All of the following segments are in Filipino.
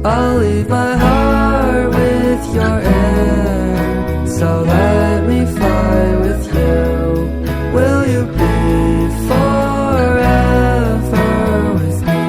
I'll leave my heart with your air. So let me fly with you. Will you be forever with me?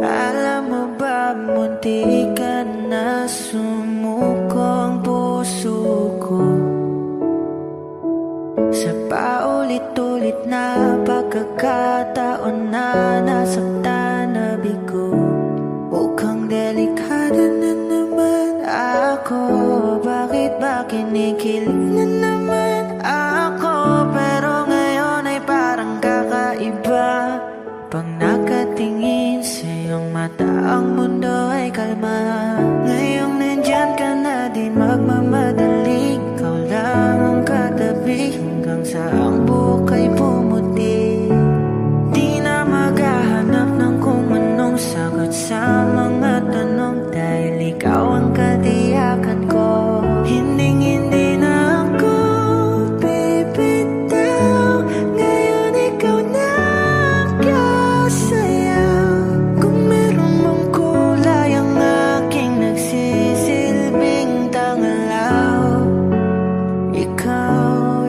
Alam mo ba, munti ka na sumuko ang puso ko sa paulit-ulit na pagkakataon na nasaktan na bigo. Mukhang delikado na naman ako. Bakit ba kinikilig na naman ako? Pero ngayon ay parang kakaiba. Pag nakatingin sa iyong mata, ang mundo ay kalma. Ngayong nandyan ka na, di magmamadali. Ikaw lang ang katabi hanggang sa ang buhok ay pumuti. Di na maghahanap ng kung anong sagot sa mga tanong, dahil ikaw ang katiyakan ko. Hinding-hindi na ako bibitaw. Ngayon ikaw na sayaw. Kung meron mong kulay ang aking nagsisilbing tangalaw, ikaw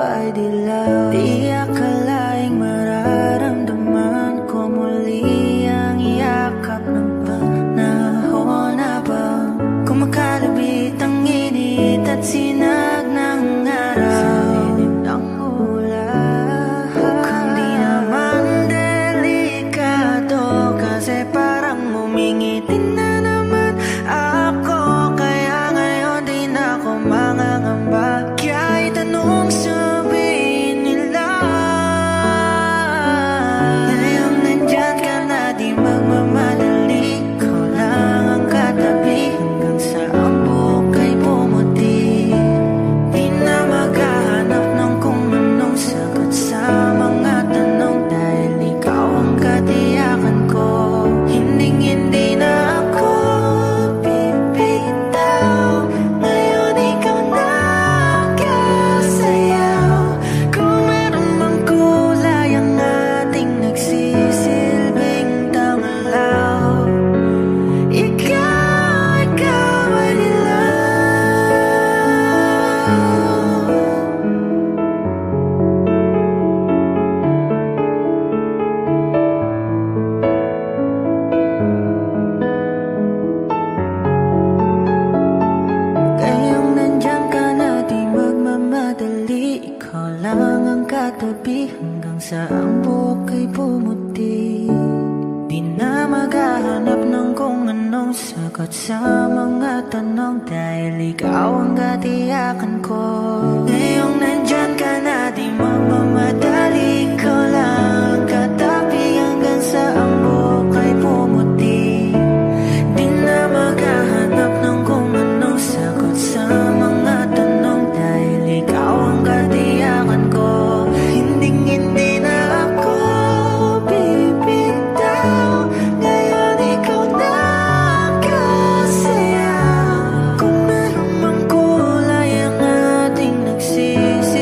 ay dilaw. Di akalaing mararamdaman ko muli ang yakap ng panahon habang kumakalabit ang init at sinag ng araw sa lilim ng ulan. Mukhang di naman kasi parang humingitin na naman ako. Kaya ngayon di na ako mangangamba. Kahit anong sabihin nila, ngayong nandyan ka na, di magmamadali. Ikaw lang ang katabi hanggang sa ang buhok ay pumuti. Di na maghahanap ng kung anong sagot sa mga tanong, dahil ikaw ang katiyakan ko. Hinding-hindi na ako bibitaw. Ngayon ikaw na kasayaw. Kung meron mang kulay ang ating nagsisilbing tangalaw, ikaw ay dilaw. Ngayong nandyan ka na, di magmamadali. Ikaw lang ang katabi hanggang sa ang buhok ay pumuti. Di na maghahanap ng kung anong sagot sa mga tanong, dahil ikaw ang katiyakan ko. Ngayong nandyan ka na, di magmamadali. Ikaw lang ang katabi hanggang sa ang buhok ay pumuti. Di na maghahanap ng kung anong sagot sa mga tanong, dahil ikaw ang katiyakan ko. Hinding-hindi na ako bibitaw. Ngayon ikaw na kasayaw. Kung meron mang kulay ang ating nagsisi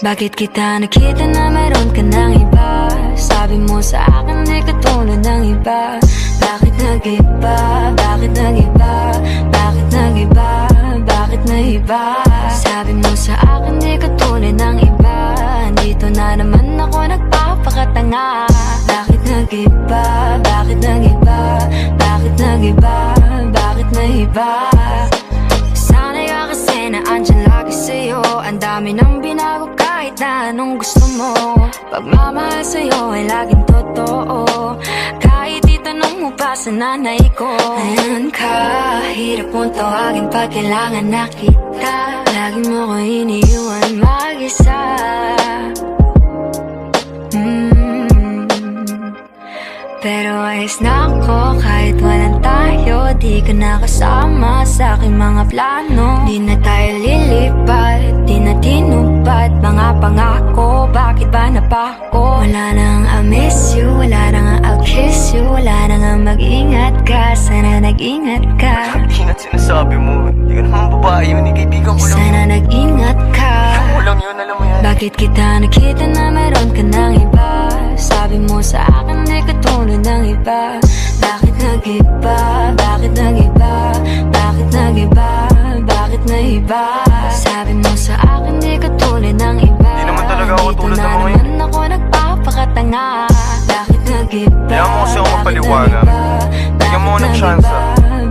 Bakit kita nakita na meron ka ng iba? Sabi mo sa akin di katulad ng iba. Bakit nag-iba? Bakit nag-iba? Bakit nag-iba? Bakit nag-iba? Sabi mo sa akin di katulad ng iba. Dito na naman ako nagpapakatanga. Bakit nag-iba? Bakit nag-iba? Bakit nag-iba? Bakit nag-iba? Sana'y ka kasi na andyan lagi sa'yo. Ang dami nang binago kahit na anong gusto mo. Pagmamahal sa'yo ay laging totoo. Kahit itanong mo pa sa nanay ko. Ayan ka, hirap mong tawagin pag kailangan na kita. Lagi mo ko iniiwan mag-isa. Pero ayos na ako kahit walang tayo. Di ka nakasama sa aking mga plano. Di na tayo lilipat, di na tinupad mga pangako. Bakit ba napako? Wala nang I miss you, wala nang I'll kiss you. Wala nang mag-ingat ka, sana nag-ingat ka. Ingat sinasabi mo, di ka naman babae yun, kaibigan ko lang. Sana nag-ingat ka. Ako lang yun, alam mo yan. Bakit kita nakita na meron ka ng iba? Sabi mo sa akin di katulad ng iba. Bakit nag-iba? Bakit nag-iba? Bakit nag-iba? Bakit nag-iba? Sabi mo sa akin di katulad ng iba. Di naman talaga ako Dito tulad na ng mga naman ako nagpapakatanga. Bakit nag-iba? Kaya mo kasi ako mapaliwanag. Bigyan mo ng tsansa.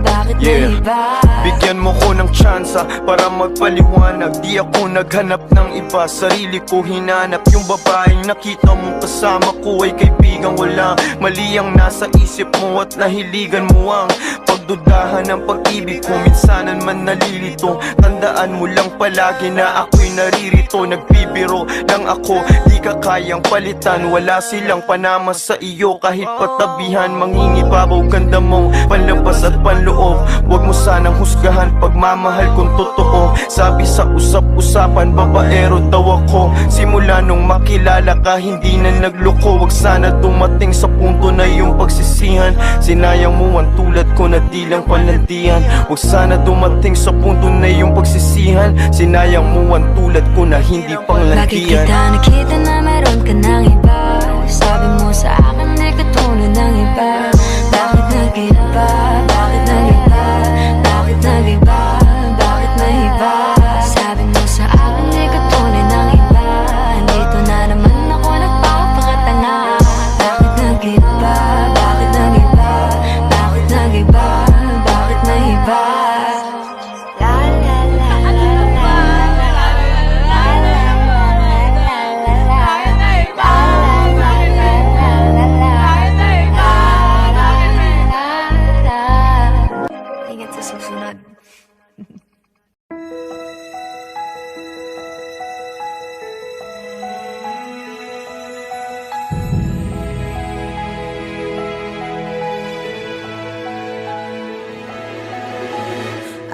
Bakit nag-iba? Bigyan mo ko ng tsansa para magpaliwanag. Di ako naghanap ng iba, sarili ko hinanap. Yung babaeng nakita mong kasama ko ay kaibigan ko lang. Mali ang nasa isip mo at nahiligan mo ang pagdudahan ng pag-ibig ko. Minsanan man nalilito, tandaan mo lang palagi na ako'y naririto. Nagbibiro lang ako, di ka kayang palitan. Wala silang panama sa iyo kahit patabihan. Mangingibabaw ganda mong panlabas at panloob. Huwag mo sanang husgahan pagmamahal kung totoo. Sabi sa usap-usapan, babaero daw ako. Simula nung makilala ka, hindi na nagloko. Huwag sana dumating sa punto na yung pagsisihan. Sinayang mo ang tulad ko na di lang palandian. Huwag sana dumating sa punto na yung pagsisihan. Sinayang mo ang tulad ko na hindi panglandian. Bakit kita nakita na meron ka ng iba? Sabi mo sa akin di katulad ng iba. Bakit nag-iba? Bakit nag-iba? Bakit nag-iba? Bakit nag-iba? Sabi mo sa akin di katulad ng iba. Dito na naman ako nagpapakatanga. Bakit nag-iba? Bakit nag-iba? Bakit nag-iba? Bakit nag-iba? La la la la la Ingat sa susunod.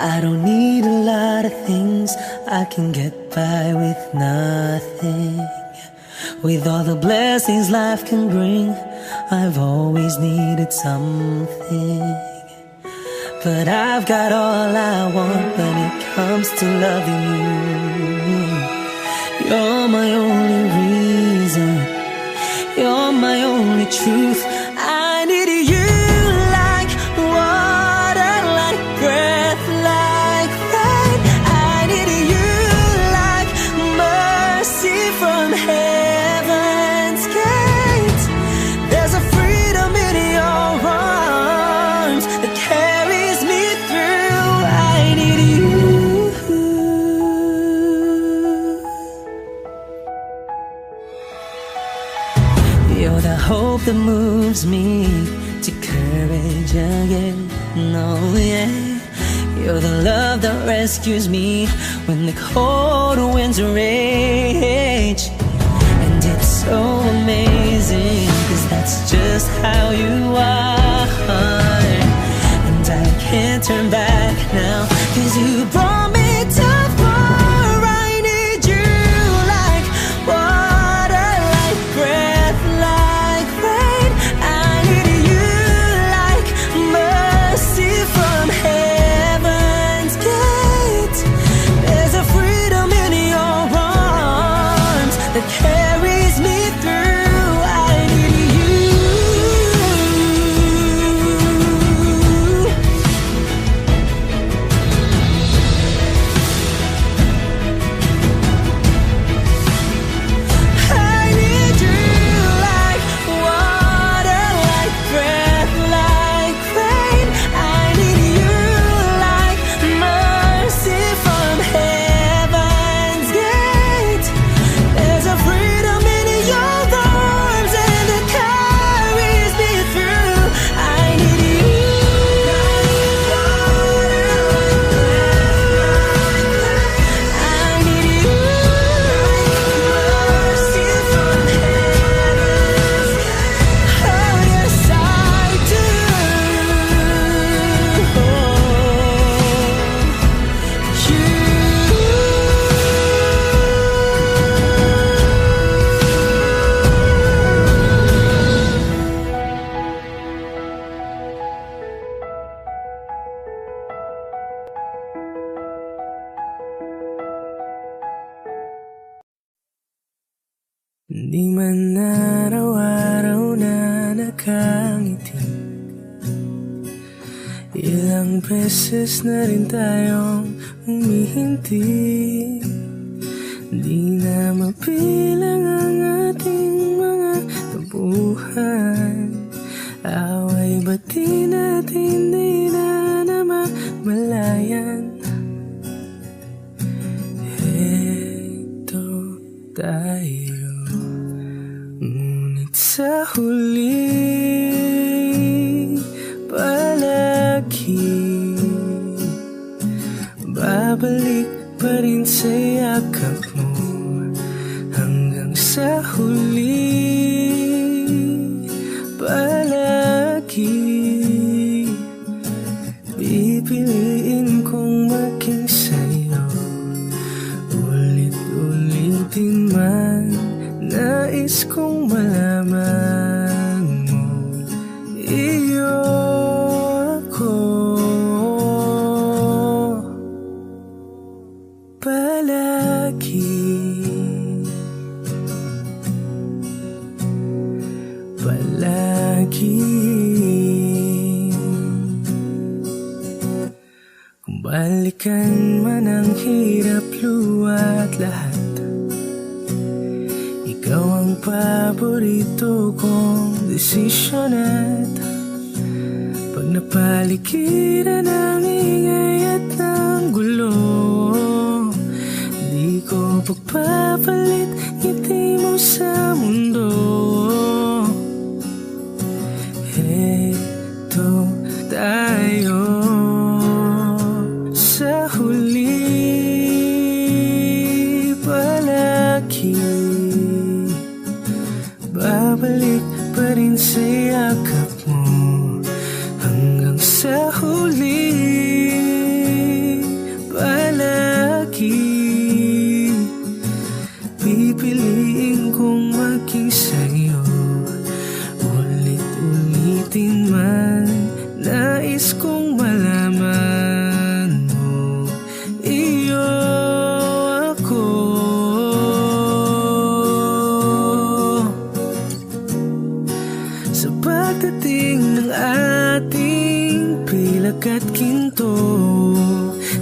I don't need a lot of things, I can get by with nothing. With all the blessings life can bring, I've always needed something. But I've got all I want when it comes to loving you. You're my only reason, you're my only truth. I need you like water, like breath, like rain. I need you like mercy from heaven's gate. There's a freedom in your arms that carries me through. I need you. You're the hope that moves me to courage again. No, yeah. You're the love that rescues me when the cold winds rage. And it's so amazing, 'cause that's just how you are. And I can't turn back now, 'cause you brought me too far. I need you like water, like breath, like rain. I need you like mercy from heaven's gate. There's a freedom in your arms Di man araw-araw na nakangiti, ilang beses na rin tayong humihinti. Di na mapilang ang ating mga tabuhan, away ba't di natin di na namamalayan? Heto tayo, ngunit sa huli palagi babalik pa rin sa yakap mo. Hanggang sa huli palagi pipiliin kong maging sa'yo. Ulit-ulitin man nais kong malaman mo, iyo ako palagi. Kung balikan man ang hirap, luwa't lahat, ikaw ang paborito kong desisyon. At pag napaligiran ng ingay at ng gulo, di ko pagpapalit ngiti mo sa mundo. Heto tayo sa huli palagi, babalik pa rin sa yakap mo. Hanggang sa huli palagi pipiliin kong maging sa'yo. Ulit-ulitin man nais kong malaman mo, iyo ako sa pagdating ng ating pilak at ginto.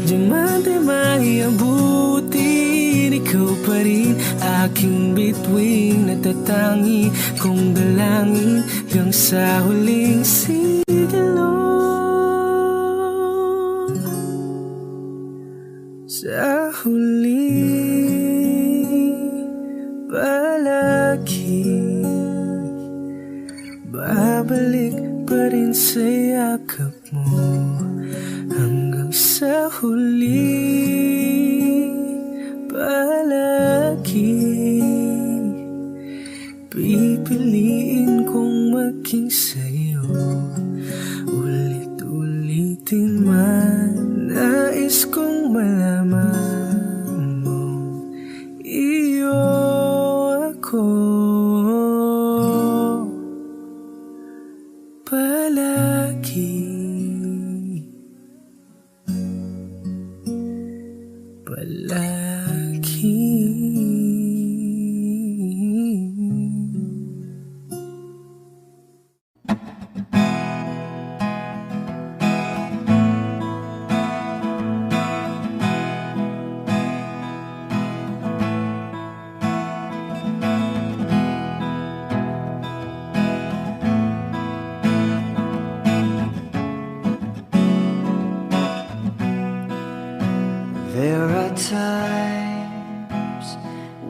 Diamante may abutin, ikaw pa rin aking bituin, natatangi kong dalangin hanggang sa huling sigilon. Sa huli palagi babalik pa rin sa yakap mo. Hanggang sa huli palagi pipiliin kong maging sa'yo. Ulit-ulitin man nais kong malaman mo, iyo ako palagi. There are times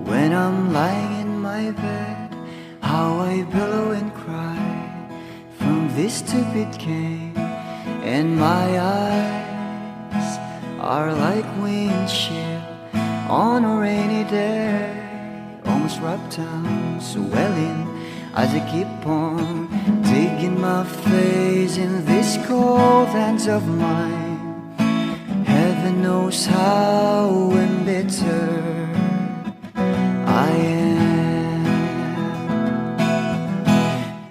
when I'm lying in my bed, how I billow and cry from this stupid game, and my eyes are like windshield on a rainy day, almost rubbed down, swelling as I keep on digging my face in these cold hands of mine. Heaven knows how embittered I am,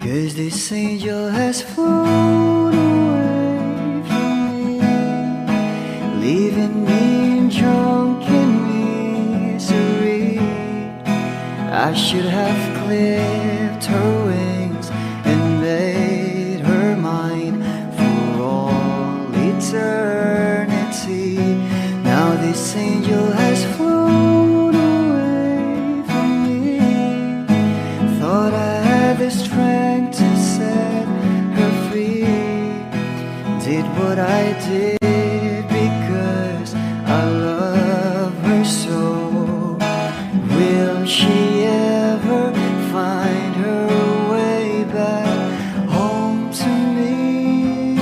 'cause this angel has flown away from me, leaving me in drunken misery. I should have clipped her wings and made her mine for all eternity. Now this angel has flown away from me. Thought I had the strength to set her free. Did what I did because I love her so. Will she ever find her way back home to me?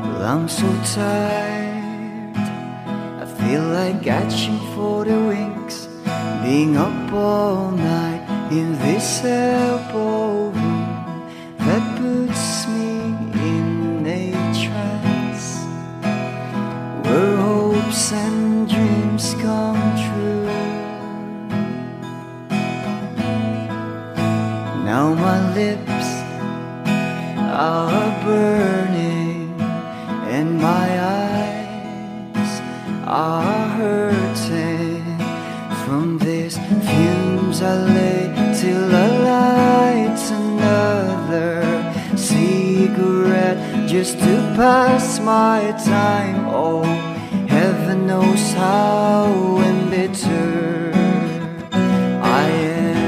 Well, I'm so tired, I feel like catching for the wings, being up all night in this elbow room that puts me in a trance, where hopes and dreams come true. Now my lips are burning and my eyes are hurting from these fumes I lay till I light another cigarette just to pass my time. Oh, heaven knows how embittered I am.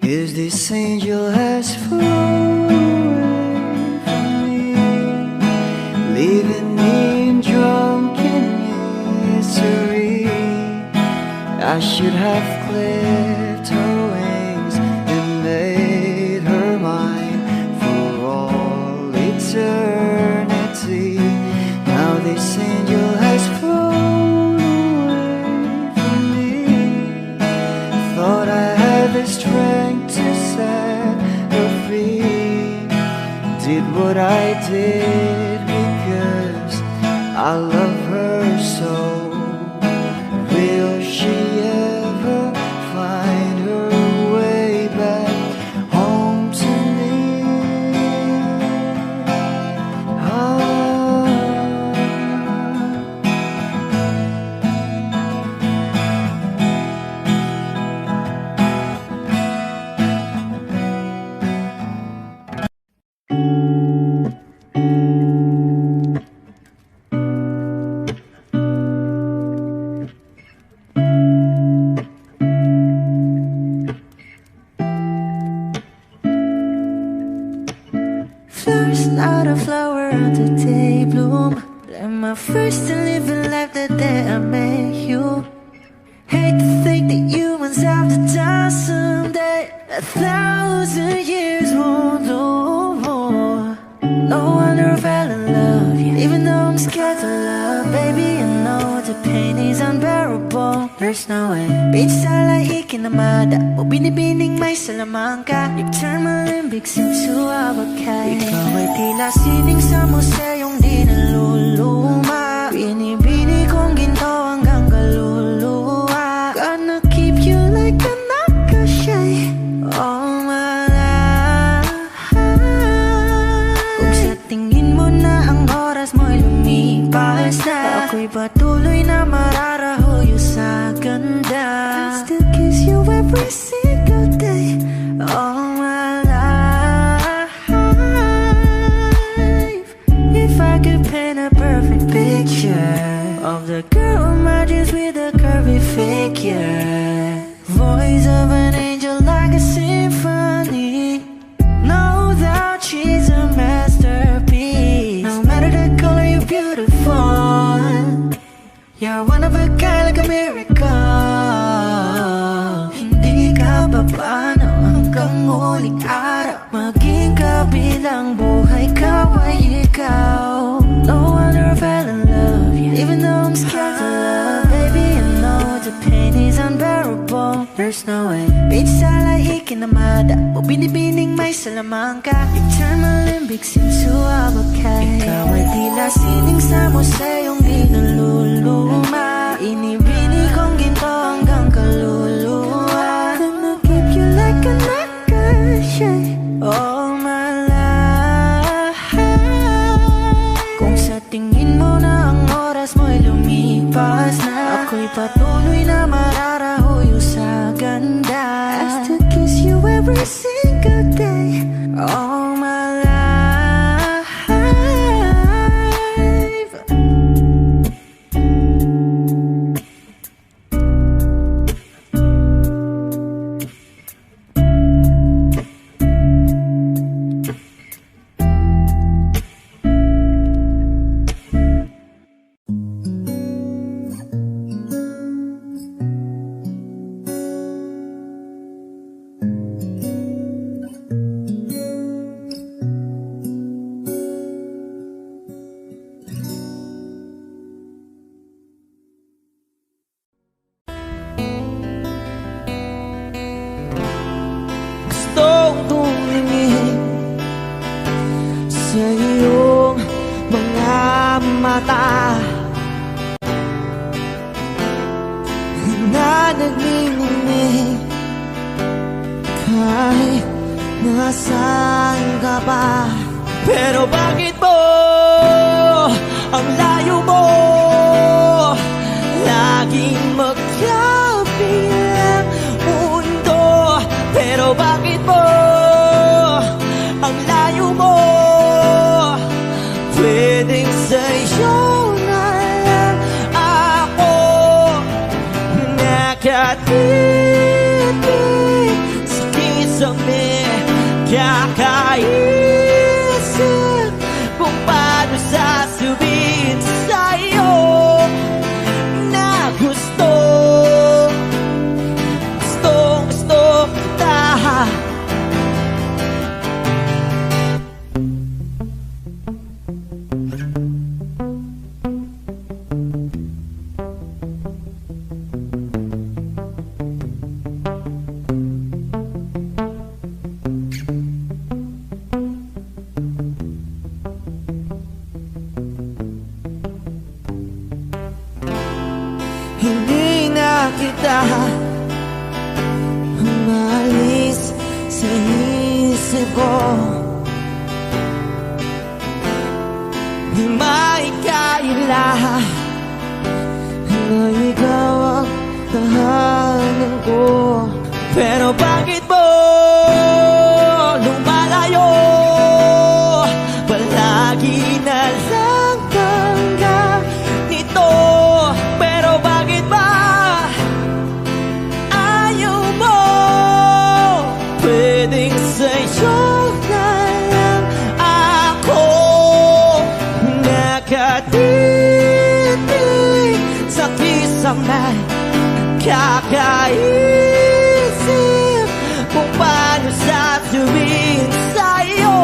'Cause this angel has flown away from me, leaving me in drunken misery. I should have clipped her wings and made her mine for all eternity. Now this angel has flown away from me. Thought I had the strength to set her free. Did what I did because I love her so. Will she ever find her way back home to me? Flowers not a flower until they bloom. Am I first to live a life the day I met you? Hate to think that humans have to die someday. 1,000 years won't do more. No wonder I fell in love, even though I'm scared to love. Baby, I know the pain is unbearable. There's no way. Pinsa lahi kinamada, o binibining may salamangka. You turn my limbic seems to abakay. Ikaw ay tila sining sa museyong di naluluma. Binibini kong ginto hanggang kaluluwa. Gonna keep you like a nakashay all my life. Kung sa tingin mo na ang oras mo'y lumipas na, ako'y patuloy na mararahuyo sa ganda. I'll still kiss you every single day all my life. If I could paint a perfect picture of the girl on my dreams with a curvy figure, voice of an angel like a symphony, no doubt she's a masterpiece. No matter the color, you're beautiful. You're one of a kind, like a miracle. Hindi ka papaano hanggang huling araw, maging kabilang buhay ka ay ikaw. No wonder I fell in love, even though I'm scared to love. Baby, I know the pain is unbearable. There's no way. Pinsa lahi kinamada, o binibining may salamangka. You turn my limbic seems to abakay. Ikaw ay tila sining sa museyong di naluluma. Inibini kong ginto hanggang kaluluwa. Gonna keep you like a necklace yeah, all my life. Kung sa tingin mo na ang oras mo'y lumipas na, ako'y patuloy na mararahuyo sa ganda. I still kiss you every single day, all my life. Na nagniningning kahit nasaan ka ba. Pero bakit mo ang layo mo laging magkabilang mundo? Pero bakit mo ang layo mo pwedeng sa'yo na lang ako nakatitig sa kisame, kakaisip kung paano sasabihin sa'yo na gustong kita. Hindi na kita umalis sa isip ko. Di maikaila na ikaw ang tahanan ko. Pero bakit mo lumalayo? Palagi na lang bangga nito. Pero bakit ba ayaw mo? Pwedeng sa'yo na lang ako nakatitig sa kisame, kakaisip kung paano sasabihin sa'yo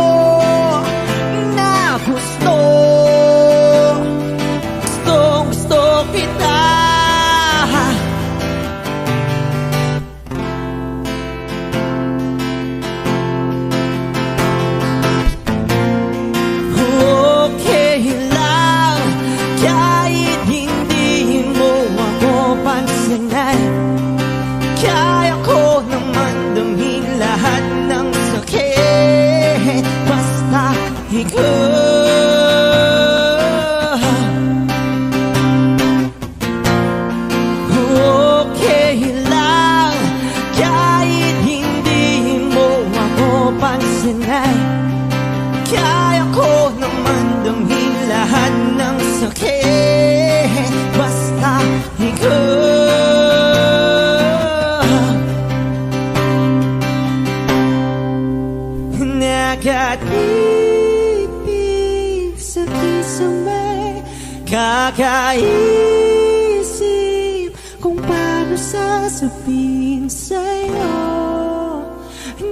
na gustong kita. Okay lang kahit hindi mo ako pansinin. Kaya ko naman damhin lahat ng sakit basta ikaw. Okay lang kahit hindi mo ako pansinin. Kaya ko naman damhin lahat ng sakit basta ikaw. Nakatipid sa kisame, kakaisip kung paano sasabihin sa'yo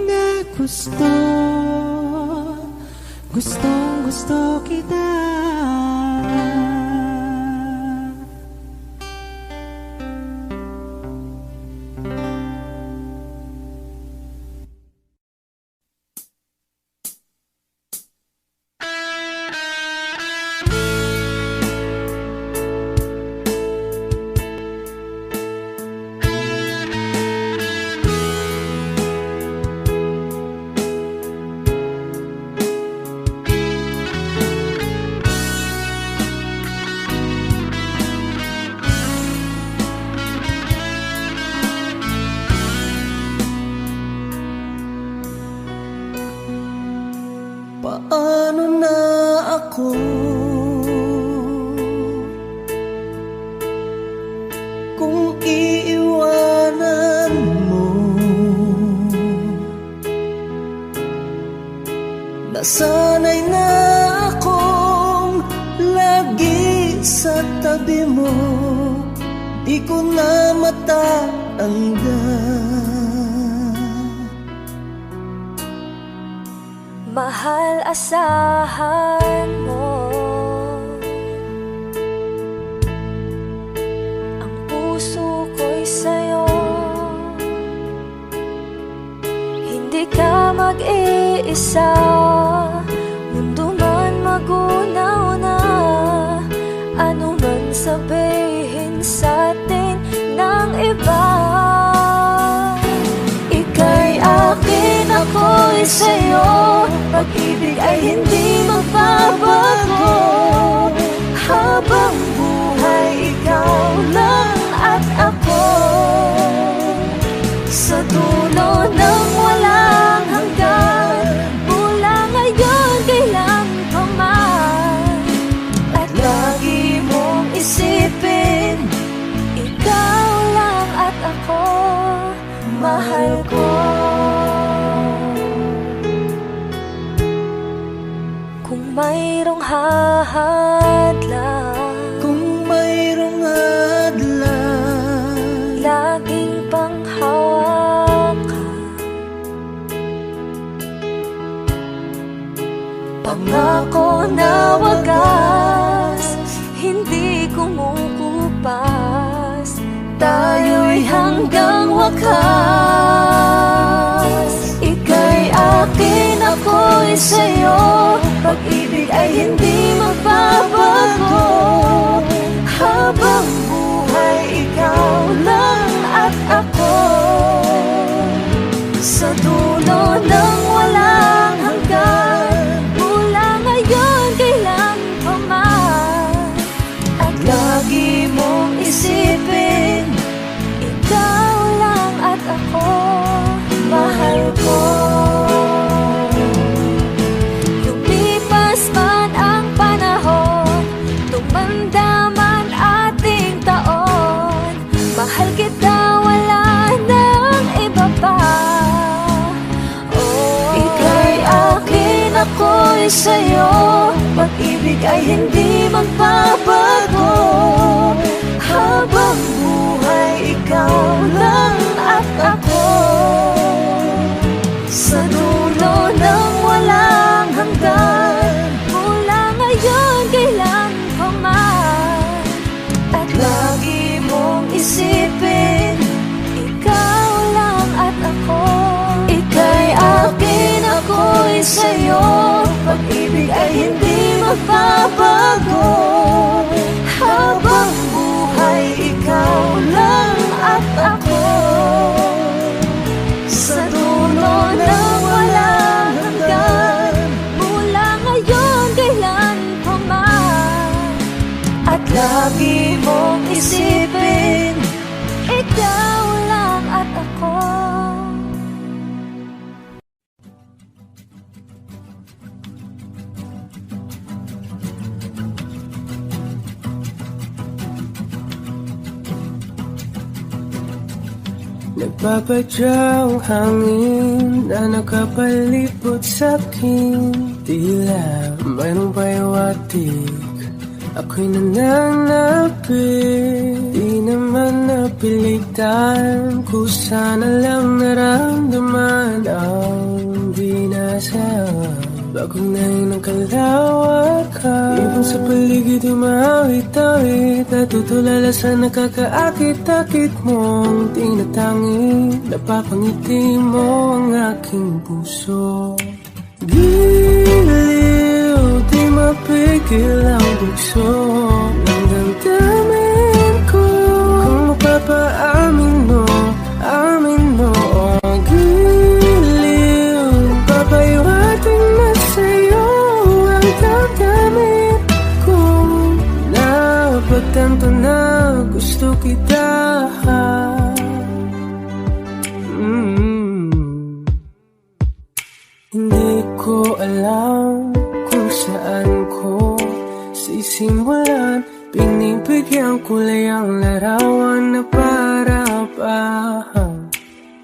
na gustong kita. paano na ako? Kung iiwanan mo, nasanay na akong lagi sa tabi mo, di ko na matatanggal. Mahal, asahan mo ang puso ko'y sa'yo. Hindi ka mag-iisa, mundo man magunaw na, ano man sabihin sa'tin ng iba. Ika'y akin, ako'y sa'yo, pag-ibig ay hindi magbabago. Habang buhay, ikaw lang at ako. Sa dulo ng walang hanggan, mula ngayon kailan pa man. At lagi mong isipin, ikaw lang at ako, mahal ko. Kung mayroong hahadlang, Kung mayroong hadlang, laging panghawakan, pangako na wagas, hindi kumukupas, tayo'y hanggang wakas. Ika'y akin, ako'y sa'yo, pag-ibig ay hindi magbabago. Habang buhay, ikaw lang at ako. Sa dulo ng walang hanggan, mula ngayon kailan pa man. At lagi mong isipin, ikaw lang at ako, mahal ko. Lumipas man ang panahon, tumanda man ating taon, mahal kita, wala nang iba pa. Oh, ika'y akin, ako'y sa'yo, pag-ibig ay hindi magbabago. Habang buhay, ikaw lang at ako. Sa dulo ng walang hanggan, mula ngayon kailan pa man. At lagi mong isipin, ikaw lang at ako. Ika'y akin, ako'y sa'yo, pag-ibig ay hindi magbabago. Habang buhay, ikaw lang at ako. Sa dulo ng walang hanggan, mula ngayon kailan pa man. At lagi mong isipin, ikaw lang at ako. Nagpapadyang hangin na nakapalipot sa'kin, tila mayroong payawatig, ako'y nananapit. Di naman napilitan, kusana lang naramdaman ang binasa. Bagong nahin ang kalawakan, ibang sa paligid yung maawit-awit, natutulala sa nakakaakit-akit mong tinatangi. Napapangiti mo ang aking puso. Giliw, di mapigil ang bugso ng damdamin ko. Kung mapapaamin mo, amin mo. Giliw, papayuhating na sa'yo ang damdamin ko. Napagtanto na gusto kita. Hindi ko alam simulan, binibigyan kulay ang larawan na para-apahan.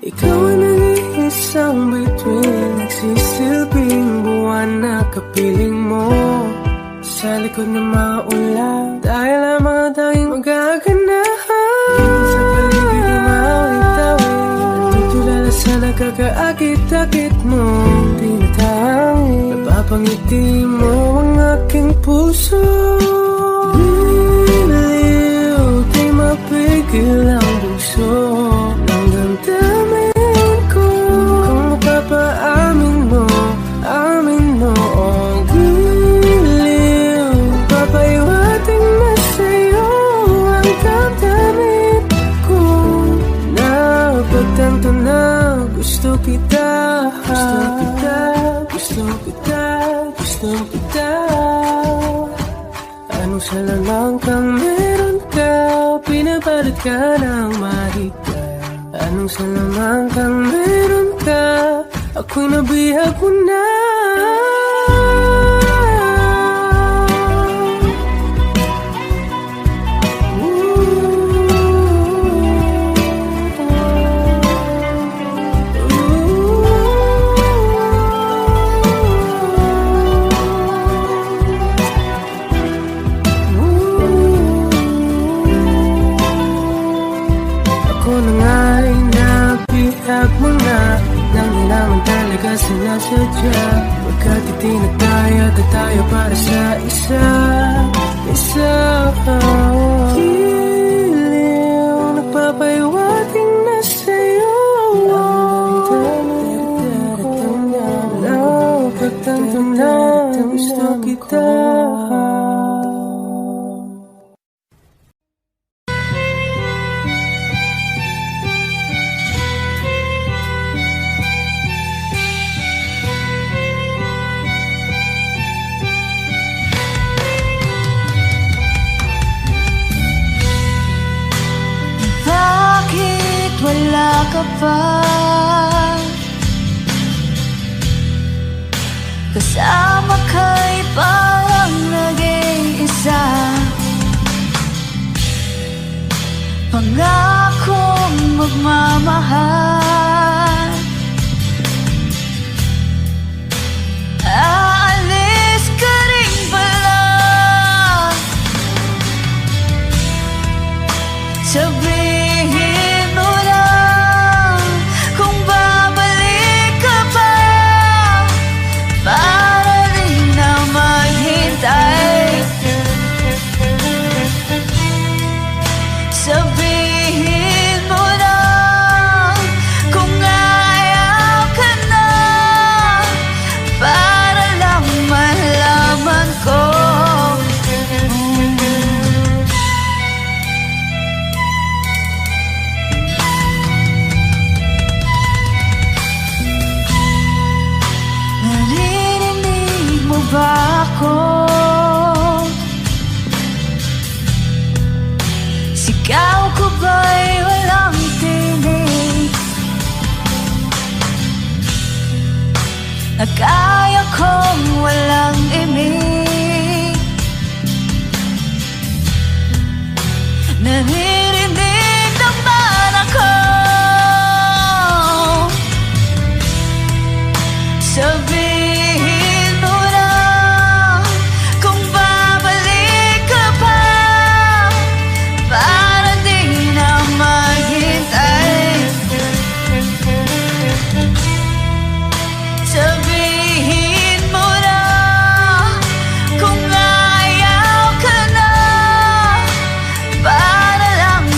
Ikaw ang nag-iisang bituin, nagsisilbing buwan na kapiling mo. Sa likod ng mga ulan, dahil ang mga tanging magaganahan. Sa paligid ng mga itawin, natutulala sa nakakaakit-akit mo. Tinatangin, napapangiti mo ang aking puso. Biniw, di mapigil ang puso ng damdamin ko. Kung mapapaamin mo, amin mo ang giliw. Papaiwating na sa'yo ang damdamin ko. Napagtanto na gusto kita. Gusto kita, gusto kita, gusto kita. Anong salamang kang meron ka, pinapalit ka ng mahika. Anong salamang kang meron ka, ako'y nabihag mo na. Sinasadya, pagkat itinataya tayo para sa isa. Giliw, nagpapaiwating na sa'yo. Napagtanto na gusto kita. Wala ka pa kasama ka'y parang nag-iisa. Pangakong magmamahal, aalis ka rin pala. Sabihin mo lang kung babalik ka pa, para rin na maghintay. Sabihin mo lang kung ayaw ka na, para lang malaman ko. Naririnig mo ba ako? Sigaw ko ba'y walang tinig? Nakaya kong walang imig. Naririnig naman ako. Sabihin mo lang kung babalik ka pa, para di na maghintay. Sabihin mo lang kung ayaw ka na, para lang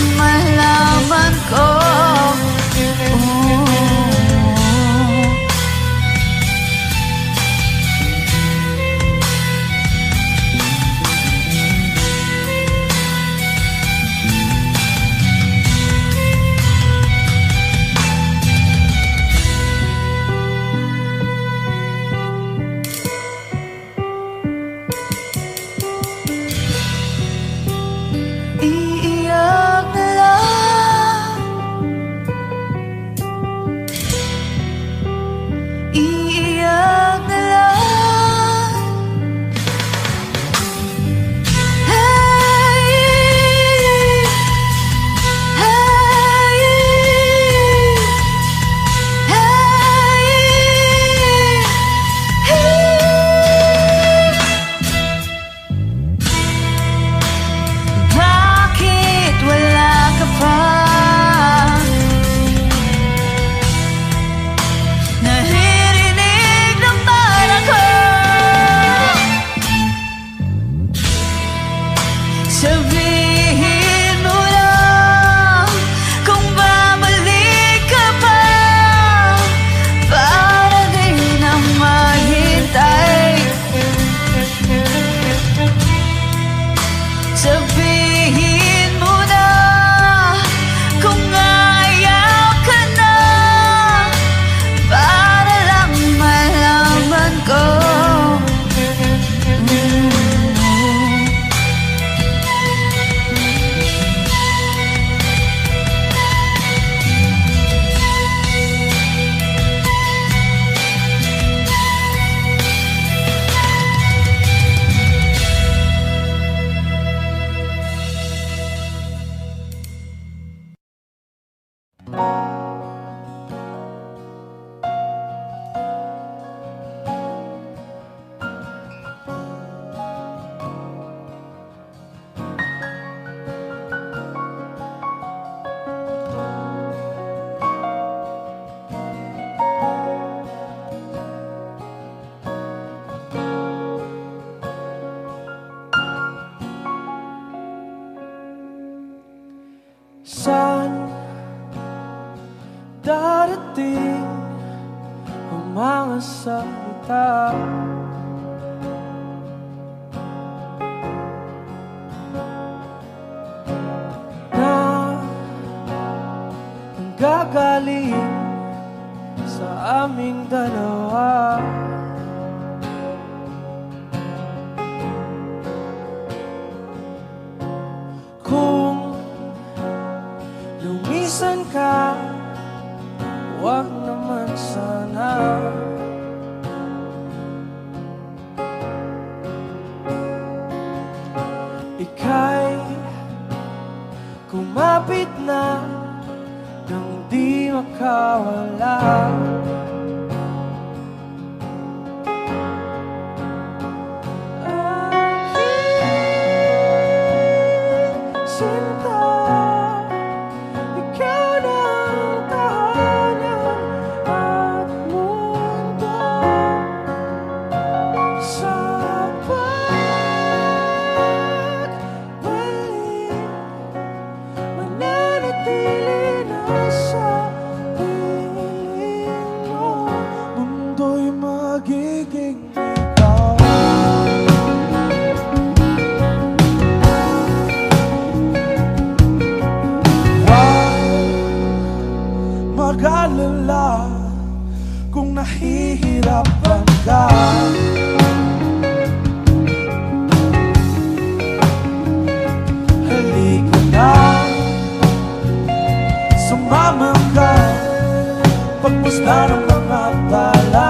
kita. Na nanggagaling sa aming dalawa. Kung lumisan ka, wag naman sana. Ika'y kumapit na nang di makawala. Aking sinta, ikaw na ang tahanan at mundo. Sa pagbalik, mananatili na sa piling mo. Mundo'y magiging ikaw. Mag-alala kung nahihirapan ka. Halika na, sumama ka, pagpusta ng mga tala.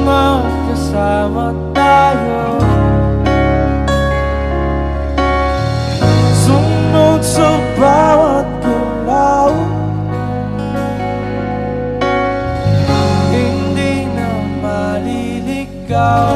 Magkasama tayo, sunod sa bawat galaw, hindi na maliligaw.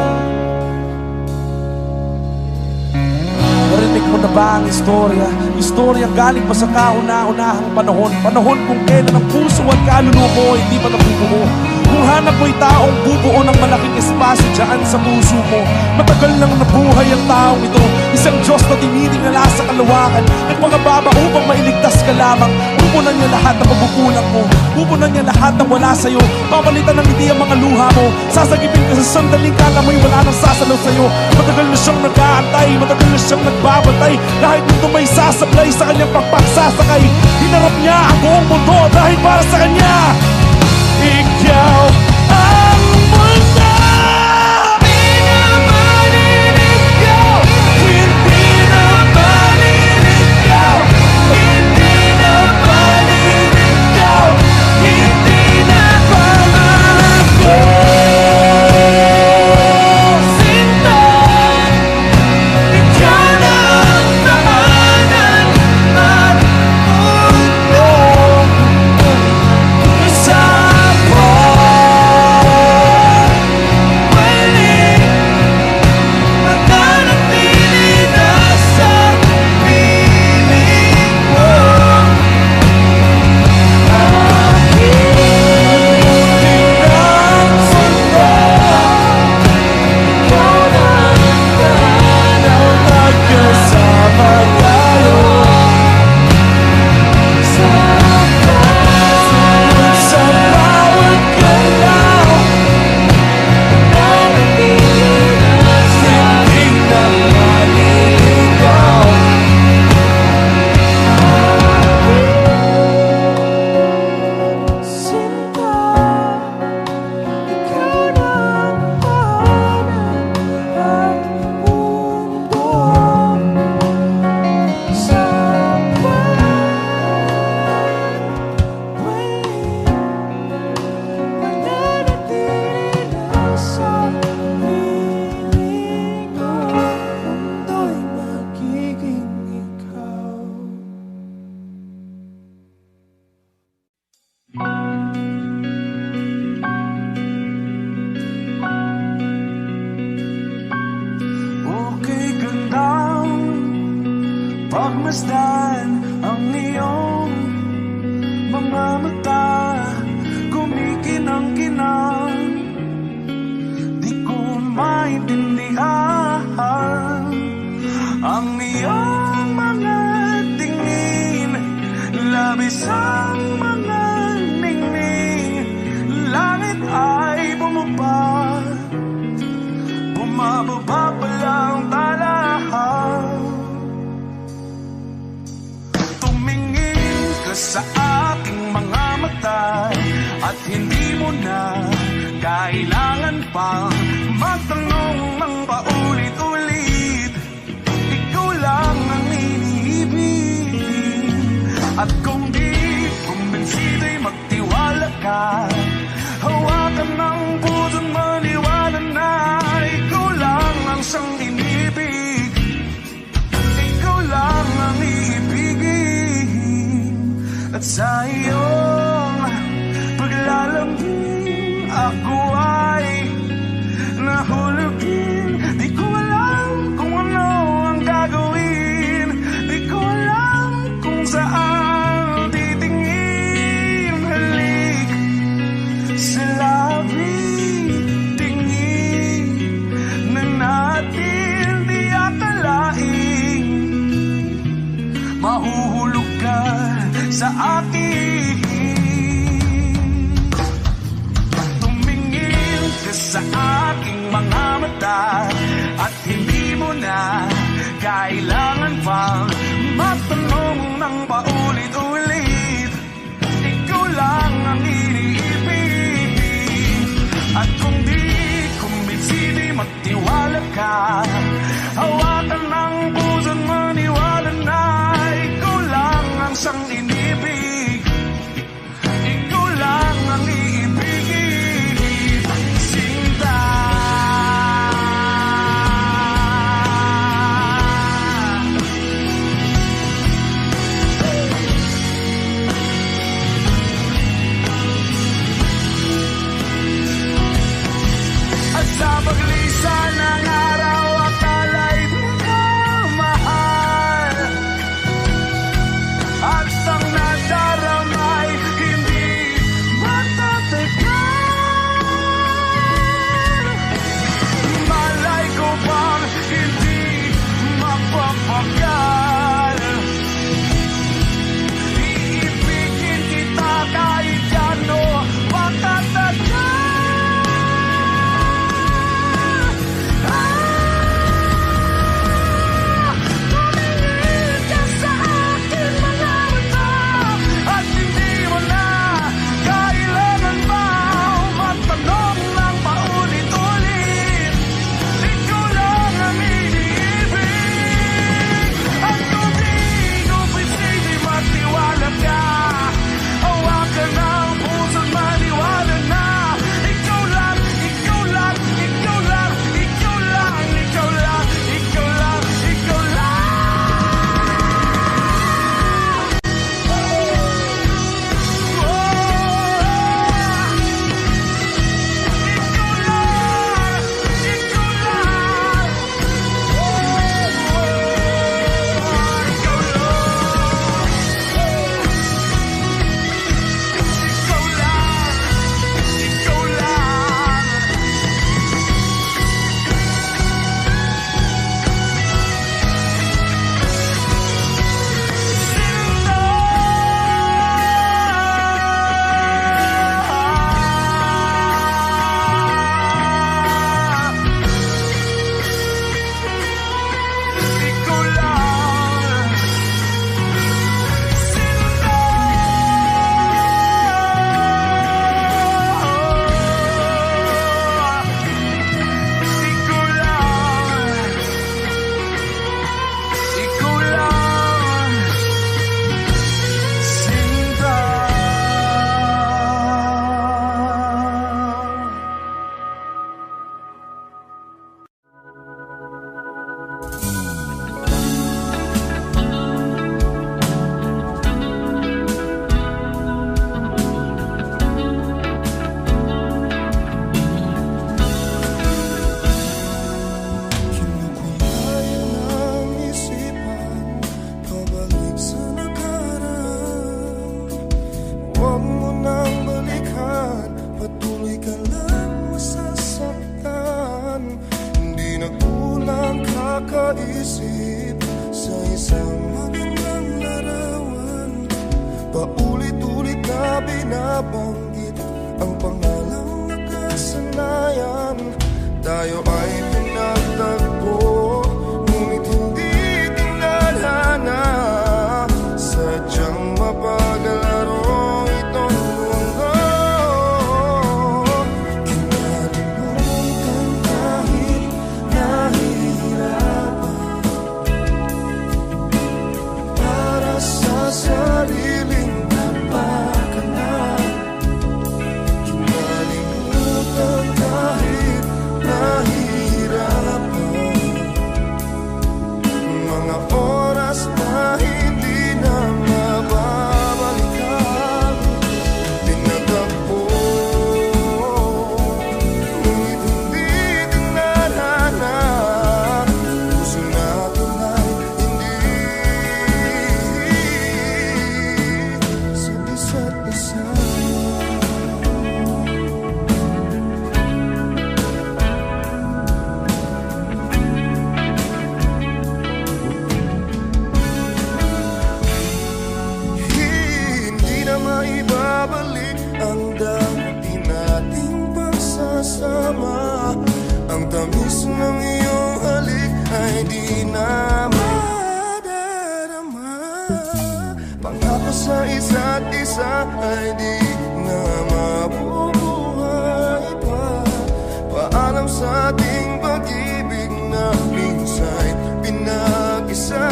Narinig mo na ba ang istorya? Istoryang galing pa sa kauna-unahang panahon. Panahon kung kailan ang puso at kaluluwa mo hindi pa nabubuo. Kung hanap mo'y taong bubuo ng malaking espasyo dyan sa puso mo. Matagal nang nabuhay ang taong ito, isang Diyos na tinitingala sa kalawakan at mga baba upang mailigtas ka lamang. Pupunan niya lahat ng pagkukulang mo, pupunan niya lahat ng wala sa'yo. Papalitan ng ngiti ang mga luha mo, sasagipin ka sa sandaling kala mo'y wala nang sasalaw sa'yo. Matagal na siyang nag-aantay, matagal na siyang nagbabantay, kahit mundo may sasablay sa kanyang pagpagsasakay. Hinarap niya ang buong mundo dahil para sa kanya. Ikaw ang mundo. Sa Pagmasdan ang iyong mga mata, kumikinang-kinang, di ko maintindihan ang iyong mga tingin, labis ang mga ningning. Langit ay bumaba, bumababa pa lang talahan. Tumingin ka sa aking mga mata at hindi mo na kailangan pang magtanong ng paulit-ulit. Ikaw lang ang iniibig, at kung di kumbinsido'y magtiwala ka. Hawakan ng puso't maniwala na ikaw lang ang siyang inibig. Ikaw lang ang iibigin, at sa iyong paglalambing ako ay nahulugin. Di ko alam kung ano ang gagawin, di ko alam kung saan titingin. Halik sa labi, tingin na natin di akalain. Mahuhulog ka sa akin. Tumingin ka sa aking mga mata at hindi mo na kailangan pang magtanong ng paulit-ulit. Ikaw lang ang iniibig, at kung di kumbinsido'y magtiwala ka. Hawakan ng puso't maniwala na ikaw lang ang siyang inibig. Ikaw lang ang iibigin, Sinta. At sa paglisan ng araw, akala'y di ka nabanggit ang pangalang nakasanayan. Tayo ay pinagtagpo, ngunit hindi tinadhana. Sadyang mapagalaro itong mundo. Kinalimutan kahit nahihirapan, para sa sariling napakanan. Kinalimutan kahit nahihirapan, mga oras na hindi na mababalikan. Pinagtagpo, ngunit hindi dinadhana. Puso natin ay hindi sa isa't isa. Hindi na maibabalik ang dati nating pagsasama. Ang tamis ng iyong halik ay di na madarama. Pangako sa isa't isa ay di na mabubuhay pa. Paalam sa ating pag-ibig na minsa'y pinag-isa.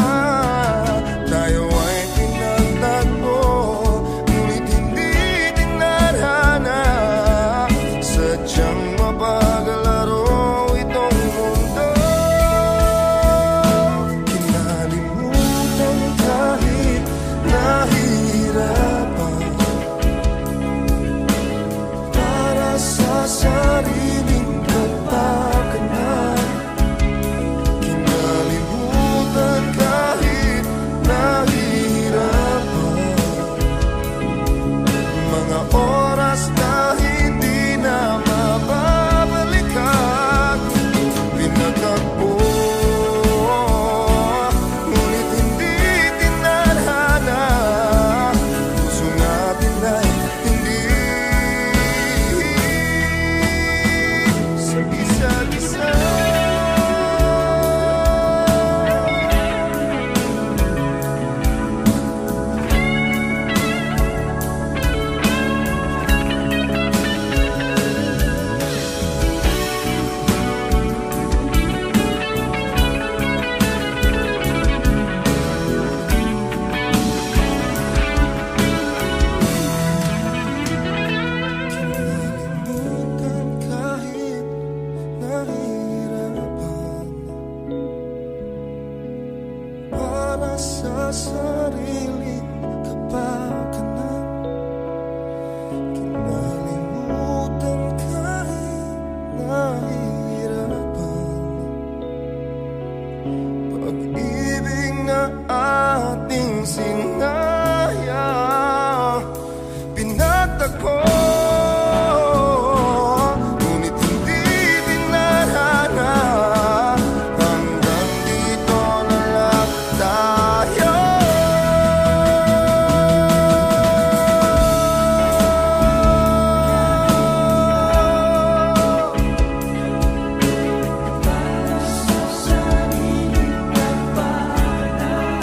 Tayo ay pinagtagpo, ngunit hindi dinadhana. Sadyang mapagalaro itong mundo. Kinalimutan kahit nahihirapan, para sa sariling kapakanan. Kinalimutan kahit nahihirapan, mga oras na hindi na mababalikan. Pinagtagpo, ngunit hindi tinadhana. Puso natin ay hindi sa isa't isa. Kinalimutan kahit nahihirapan, para sa sariling kapakanan. Kinalimutan kahit nahihirapan, pag-ibig na ating sinaya. Pinagtagpo, ngunit hindi dinadhana. Hanggang dito na lang tayo. Sa sariling kapakanan.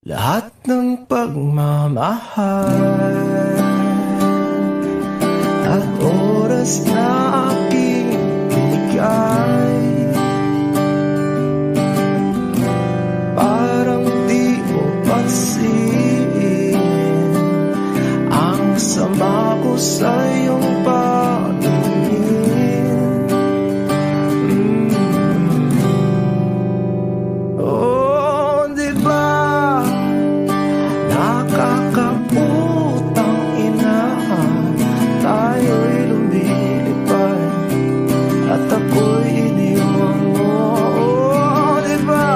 lahat ng pagmamahal at oras na aking binigay. Parang di mo pansin ang sama ko sa iyong paningin. Oh, di ba nakakaputang ina, tayo'y lumilipad at ako'y iniwan mo. Oh, di ba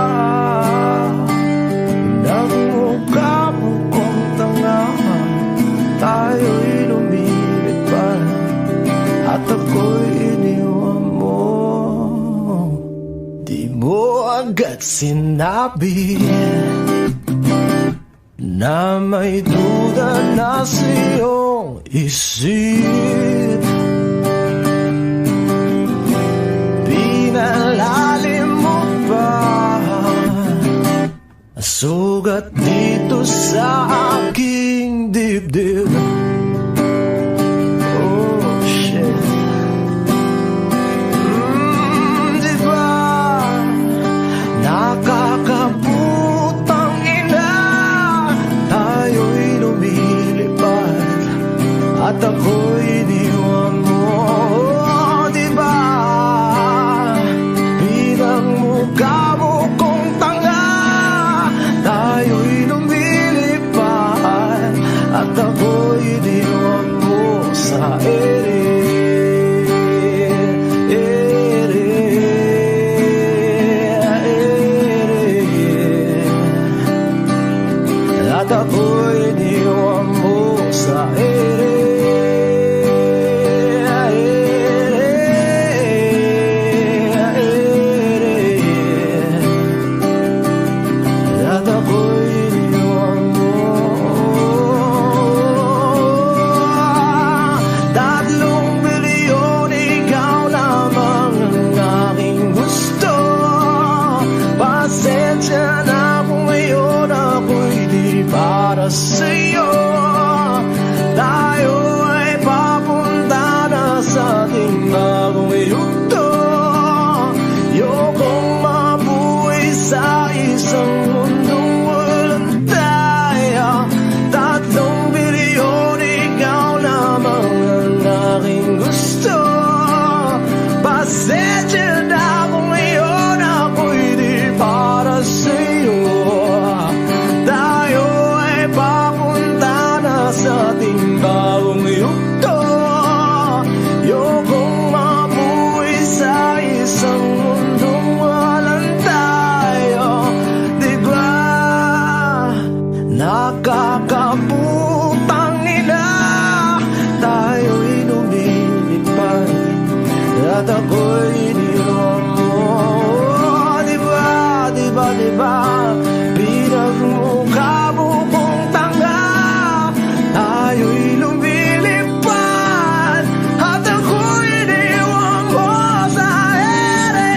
nagmukha mo kong tanga, tayo'y lumilipad at ako'y iniwan mo. Di mo agad sinabi na may duda na sa iyong isip. Pinalalim mo pa ang sugat dito sa aking dibdib. Oh shit. Di ba nakakaputang ina, tayo'y lumilipad at ako'y iniwan mo. Oh, di ba pinagmukha mo kong tanga, tayo'y lumilipad at ako'y iniwan mo sa ere. At ako'y iniwan mo sa ere. At ako'y iniwan mo. 3 bilyon, ikaw lamang ang aking gusto. Pasensya na kung ngayon ako'y di para sa'yo. Tayo ay papunta na sa ating bagong yugto. Ayokong mabuhay sa isang mundong walang tayo. 3 bilyon, ikaw lamang ang aking gusto. Pasensya na kung ngayon ako'y di para sa'yo. Tayo ay papunta na sa ating bagong yugto. Ayokong mabuhay sa isang mundong walang tayo. Di ba nakakaputang ina, tayo'y lumilipad at ako'y iniwan mo. Di ba, di ba, di ba pinagmukha mo kong tanga, tayo'y lumilipad at ako'y iniwan mo sa ere.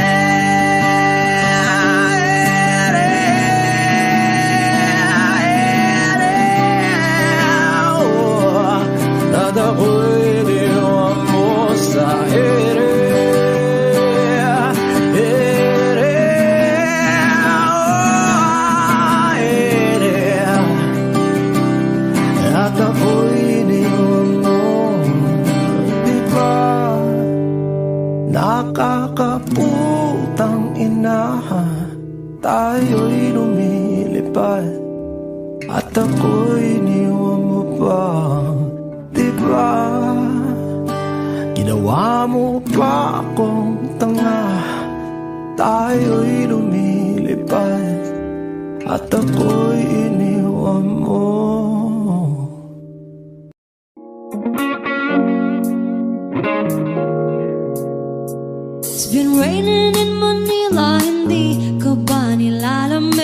At ako'y iniwan mo sa ere. At ako'y iniwan mo. Di ba nakakaputang ina, tayo'y lumilipad at ako'y iniwan mo pa. Di ba ginawa mo pa akong tanga, tayo'y lumilipad at ako'y iniwan mo. It's been raining in Manila, hindi ka ba nilalamig?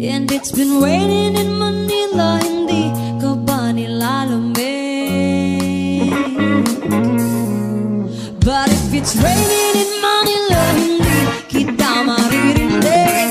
And it's been raining in Manila, hindi ka ba nilalamig? But if it's raining in Manila, hindi kita maririnig.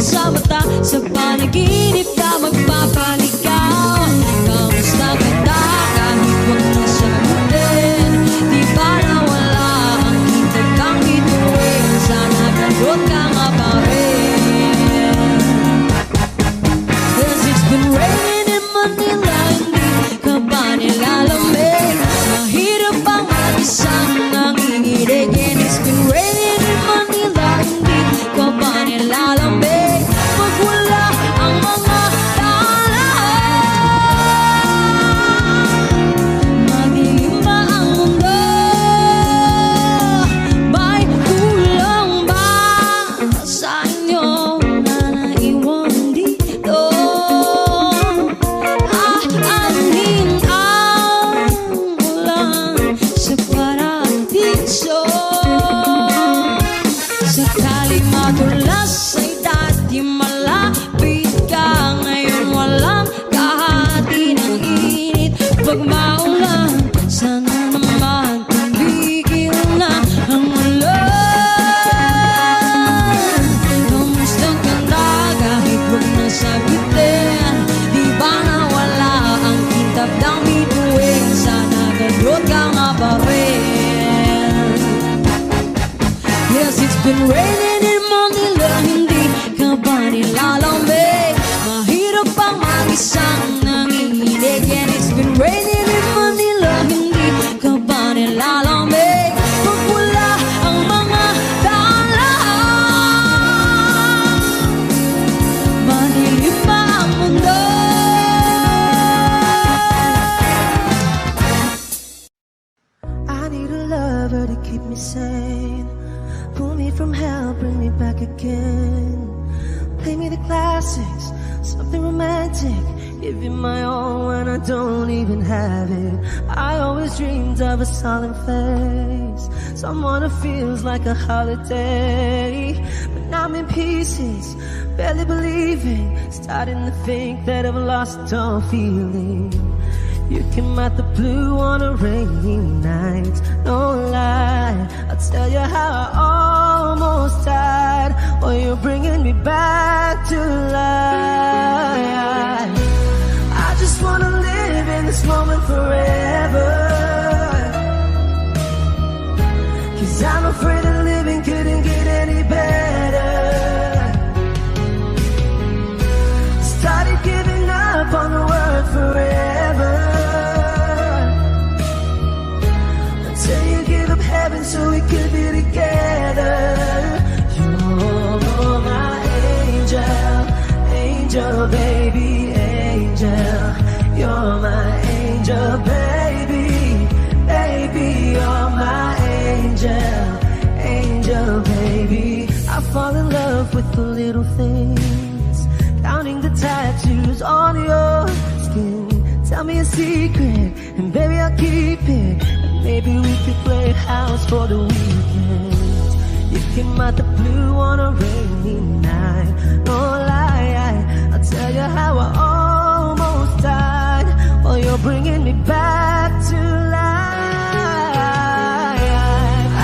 sa mata, sa panaginip ka magpapaligaw. Kamusta kita kahit huwag na sagutin? Di ba nawala ang kita kang bituin? Sana ganun ka nga pa rin. 'Cause it's been raining in Manila, hindi ka ba nilalamig? Mahirap bang mag-isang nanginginig? And it's been raining in Manila, hindi ka ba nilalamig? Pag wala ang mga madilim ba ang mundo? May kulang ba sa inyo na naiwan dito? Aanhin ang ulan sa paradiso. Sakali madulas ay dati malapit ka, ngayon walang kahati ng init. Pag maulan, sana naman tumigil na ang ulan. Kamusta ka na kahit huwag na sagutin? Di ba nawala ang kitab ng bituin? Sana ganun ka nga pa rin. Yes, it's been raining in Manila, hindi ka ba nilalamig? Mahirap bang mag-isang nanginginig? And it's been raining in Manila, hindi ka ba nilalamig? Pag wala ang mga daan, madilim pa ang mundo. I need a lover to keep me sane. Pull me from hell, bring me back again. Play me the classics, something romantic. Give you my all when I don't even have it. I always dreamed of a solemn face, someone who feels like a holiday. But now I'm in pieces, barely believing, starting to think that I've lost all feeling. You came out the blue on a rainy night, no lie, I'll tell you how I almost died. Oh, you're bringing me back to life. I just wanna live in this moment forever, 'cause I'm afraid that living couldn't get any better. Started giving up on the word forever, until you give up heaven so we could be together. You're my angel, angel baby, angel. You're my angel baby, baby. You're my angel, angel baby. I fall in love with the little things, counting the tattoos on your skin. Tell me a secret, and baby I'll keep it. And maybe we could play house for the weekend. You came out the blue on a rainy night, no lie, I'll tell you how I almost died. Oh, you're bringing me back to life.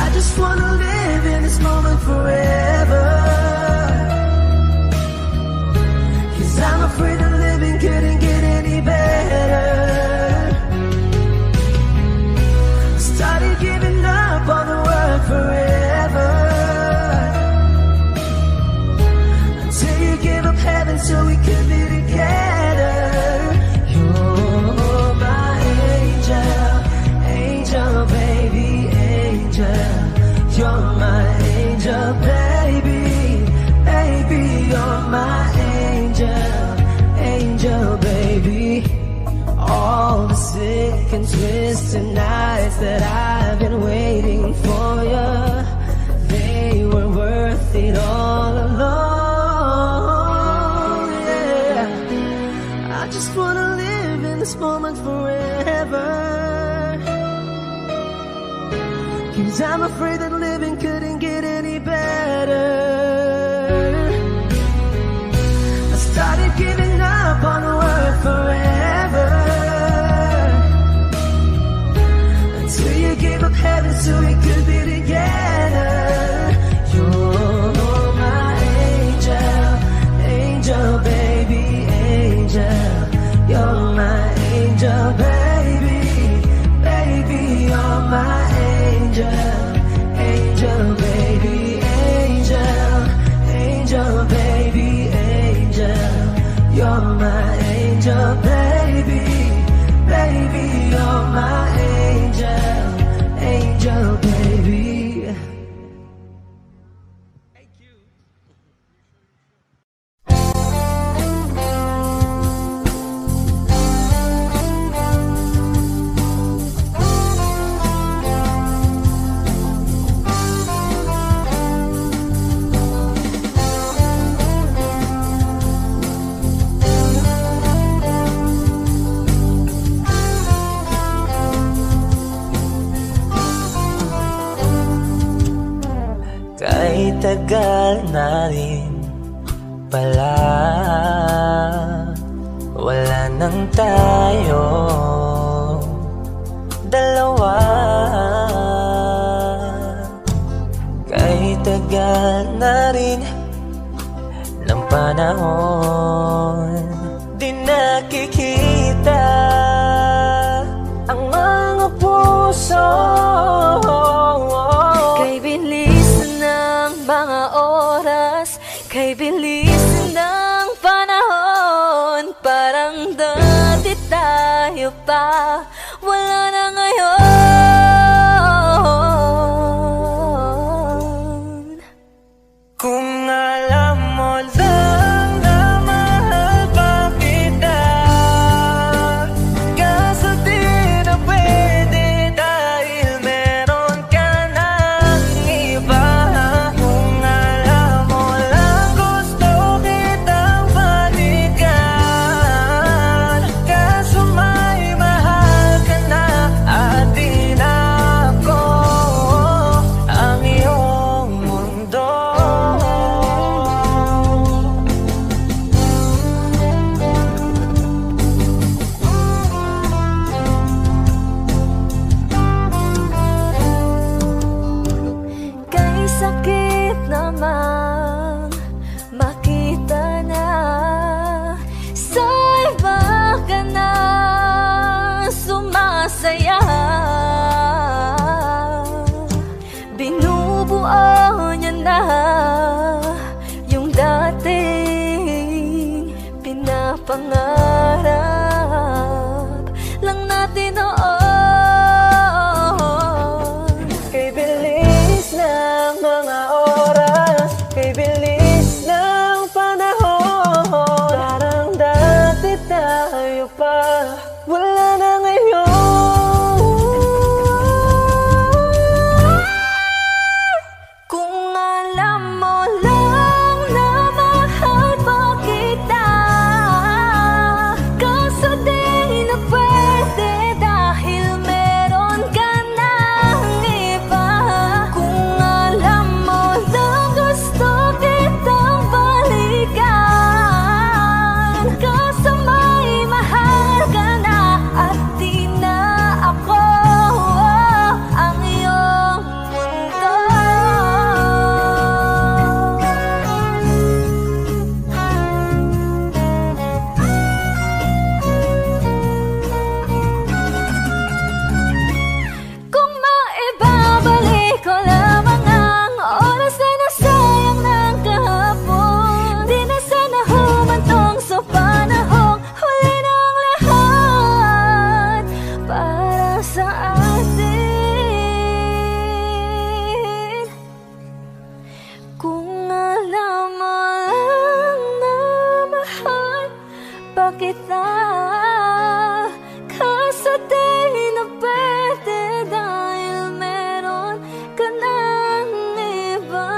I just wanna live in this moment forever, 'cause I'm afraid that living couldn't get any better. Started giving up on the word forever, until you give up heaven so we could be together. You're my angel, angel baby, angel. You're my angel baby, baby. You're my angel, angel baby. All the sick and twisted nights that I've been waiting for you, they were worth it all alone. Yeah, I just wanna live in this moment forever, 'cause I'm afraid that living couldn't get any better. I started giving up on the word forever, until you gave up heaven so we could be together. You're my angel, my angel, baby. Baby, you're my angel. Angel, baby. Kay tagal na rin pala, wala nang tayo dalawa. Kay tagal na rin ng panahon, di nakikita ang mga puso. Kay bilis ng mga oras, kay bilis ng panahon, parang dati tayo pa, wala na ngayon. Kung alam mo lang na mahal pa kita, kaso di na pwede dahil meron ka ng iba. Kung alam mo lang gusto kitang balikan, kaso may mahal ka na at di na ako ang iyong mundo. Kay sakit naman makita na sa iba ka na sumasaya. Binubuo niya na yung dating pinapangarap lang natin noon. Kay bilis ng mga oras, kay bilis ng panahon, parang dati tayo pa, wala na ngayon. Kung alam mo lang na mahal pa kita, kaso di na pwede dahil meron ka ng iba. Kung alam mo lang gusto kitang balikan, kaso may mahal ka na at di na ako ang iyong mundo. Kung maibabalik ko lamang ang oras na nasayang ng kahapon, di na sana humantong sa panahong huli ng lahat para sa atin. Kung alam mo lang na mahal pa kita, kaso di na pwede dahil meron ka ng iba.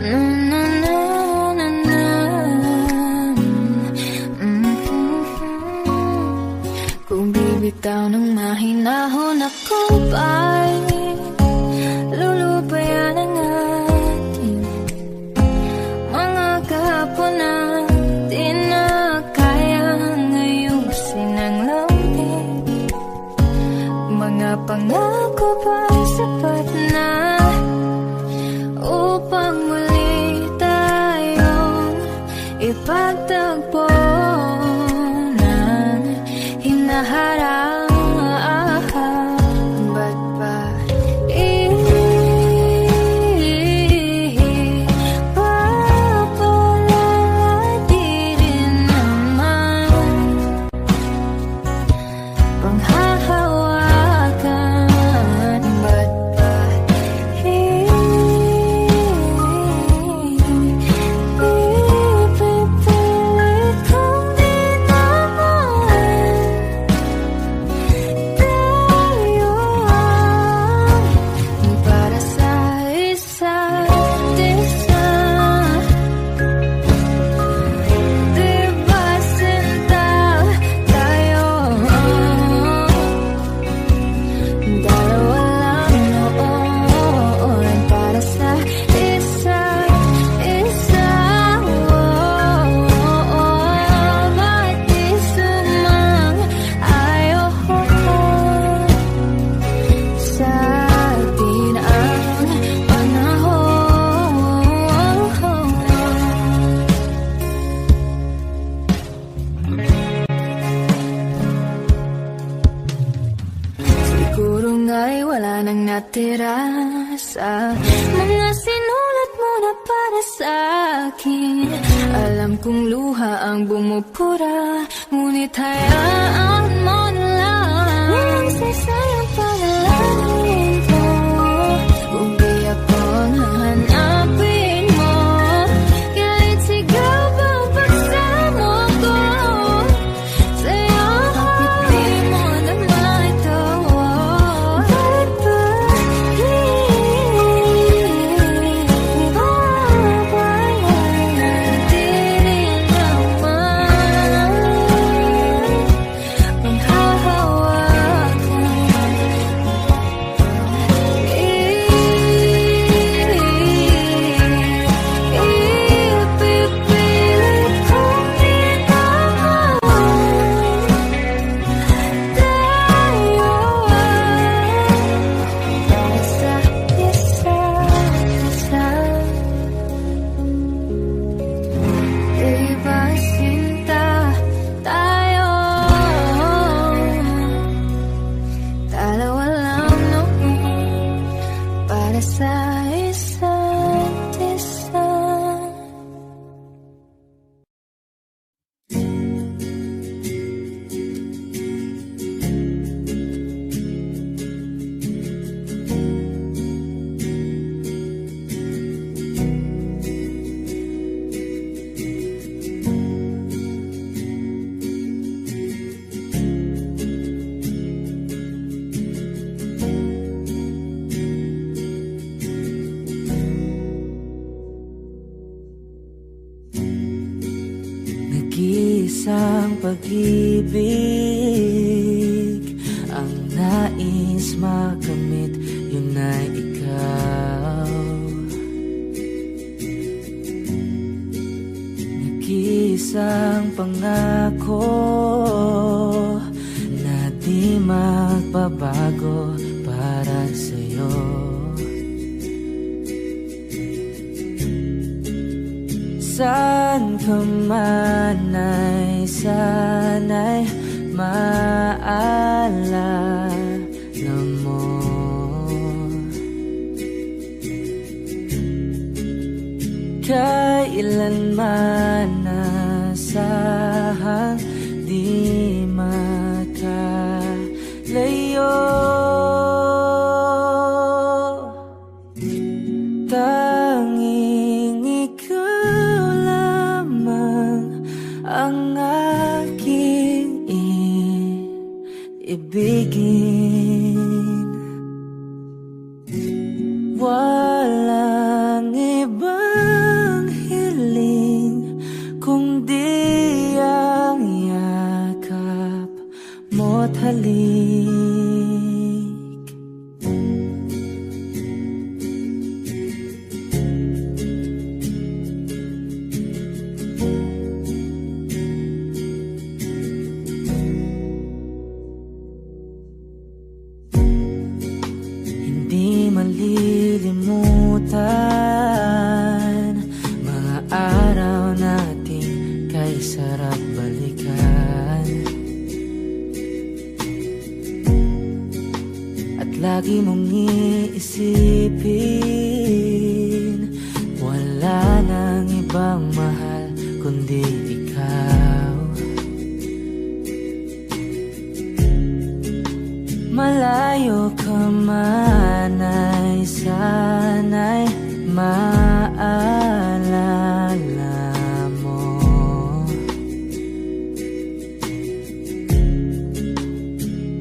Na na na na Kung bibitaw ng mahinahon ako ba'y lulupayan ang ating mga kahapon na di na kayang ayusin ang lambing. Mga pangako ba sapat na upang muli tayong ipagtagpo? naharap. Ba't ba papalagi rin naman panghahawakan? Ba't ba ipipilit kong di naman para sa isa't isa? Di ba sinta tayo? Dalawa lang noon para sa isa't isa. Ba't di sumang-ayon sa atin ang panahon? Siguro nga'y wala nang natira sa mga sinulat mo na para sa akin. Alam kong luha ang bumupura, ngunit hayaan mo na lang. Walang saysayang panalangin ko kung di ako ang hahanapin mo. Kahit sigaw bang pagsamo ko sa'yo, di mo naman ito. Bakit ba papalagi rin naman panghahawakan? Ipipilit kong di naman tayo para sa isa't isa. Di ba sinta tayo? Dalawa lang noon para sa isa't isa. Nag-iisang pag-ibig ang nais makamit, yun ay ikaw. Nag-iisang pangako na di magbabago para sa'yo. Saan ka man ay sana'y maalala mo. Kailanman nasahang di makalayo. Tanging ikaw lamang ang aking ibigin. Walang ibang hiling kundi ang yakap mo't halik. Hindi malilimutan mga araw nating kay sarap balikan. lagi mong iisipin. Wala nang ibang mahal kundi ikaw. Malayo ka man ay sana'y maalala mo.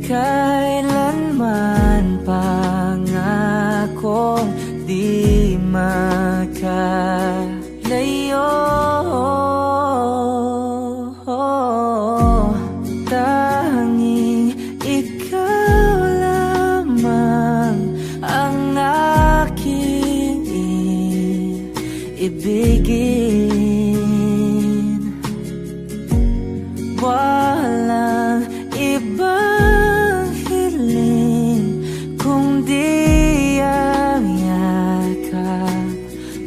Kailanman pangakong di makalayo. Tanging ikaw lamang ang aking ibigin. Walang ibang hiling kundi ang yakap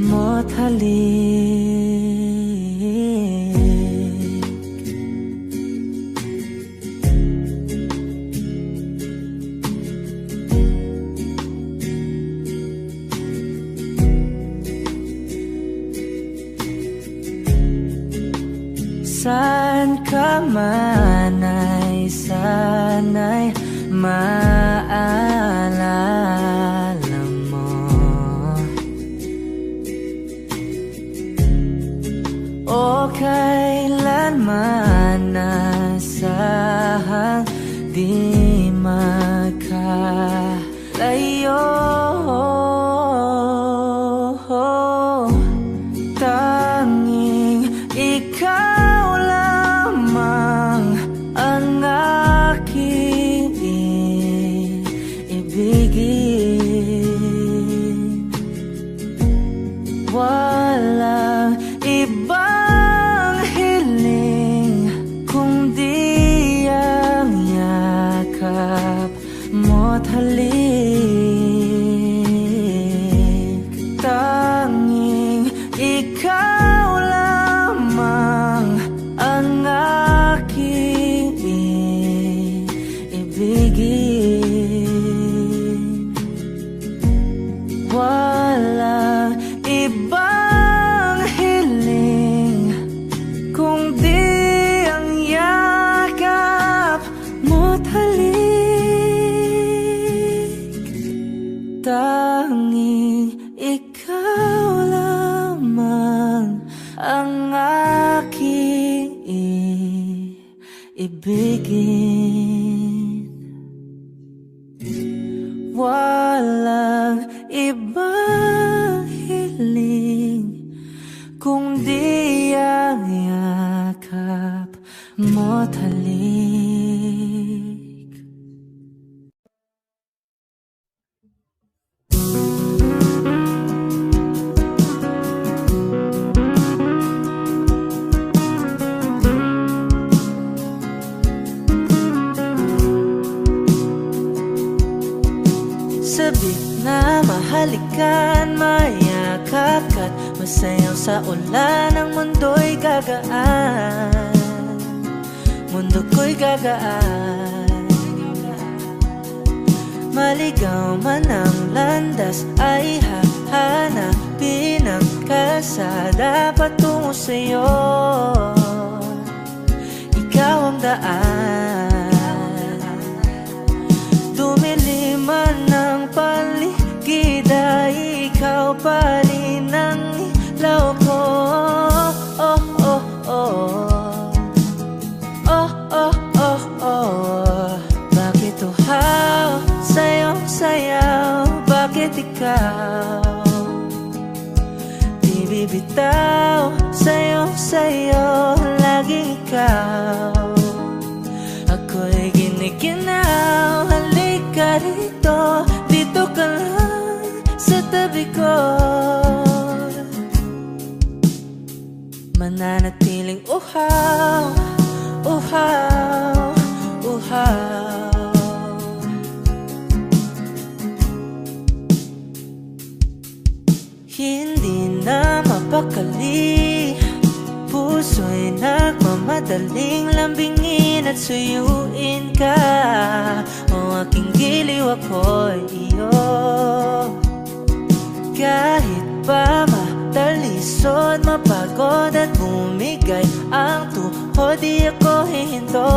mo't halik. Saan ka man ay sana'y maalala mo. O kailanman nasahang di makalayo. Tanging ikaw lamang ang aking ibigin. Walang ibang hiling kundi ang yakap mo't halik. Tanging ikaw lamang ang aking ibigin. Walang ibang hiling kundi ang yakap mo't halik. Tanging ikaw lamang ang aking ibigin. Walang ibang hiling kundi ang yakap mo't halik. Sabik na mahalikan, mayakap ka't masayaw sa ulan. Ang mundo'y gagaan, mundo ko'y gagaan. Maligaw man ang landas ay hahanapin ang kalsada patungo sa'yo. Ikaw ang daan. Dumilim man ang paligid ay ikaw pa rin ang ilaw ko. Oh, oh, oh. Oh, oh, oh, oh. Bakit uhaw sa'yong sayaw? Bakit ikaw di bibitaw? Sa'yong sayo, laging ikaw. Ako'y giniginaw. Halika rito, dito ka lang sa tabi ko. Mananatiling uhaw, uhaw, uhaw. Hindi na mapakali, puso'y nagmamadaling lambingin Alamin at suyuin ka, o aking giliw ako'y iyo. Kahit pa matalisod, mapagod at bumigay ang tuhod, di ako hihinto.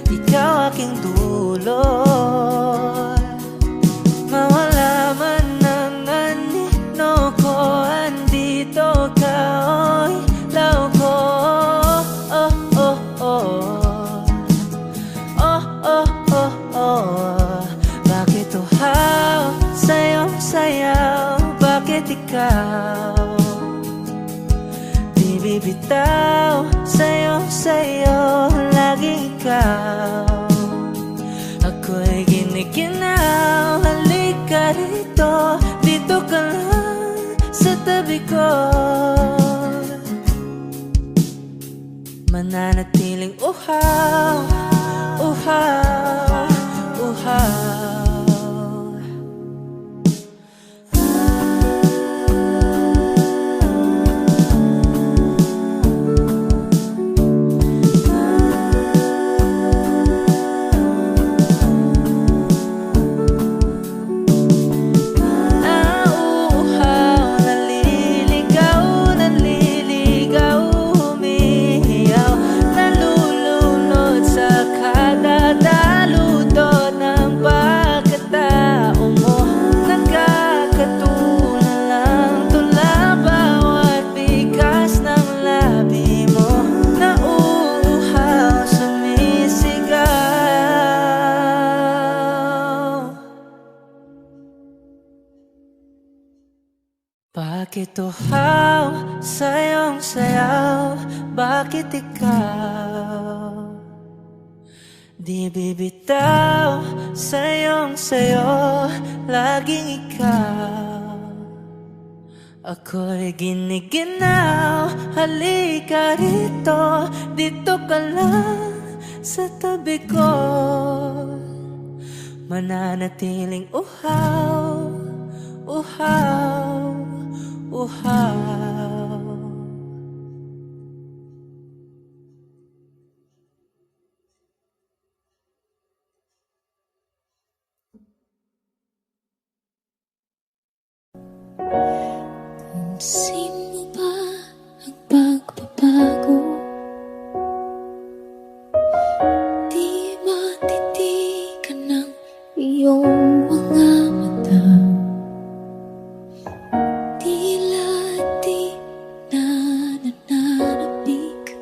Ikaw aking dulot. Mawala man ang anino ko, andito ka, oy, law ko. Oh, oh, oh. Oh, oh, oh, oh. Bakit uhaw sa'yong sayaw? Bakit ikaw di bibitaw? Sa'yong sayo, laging ikaw. Ako'y giniginaw, halika rito, dito ka lang sa tabi ko. Mananatiling uhaw, uhaw, uhaw. Bakit uhaw sa'yong sayaw? Bakit ikaw di bibitaw? Sa'yong sayo, laging ikaw. Ako'y giniginaw, halika rito, dito ka lang sa tabi ko. Mananatiling uhaw, uhaw, uhaw. Pansin mo ba ang pagbabago? Di matitigan ng iyong mga mata. Tila di na nananabik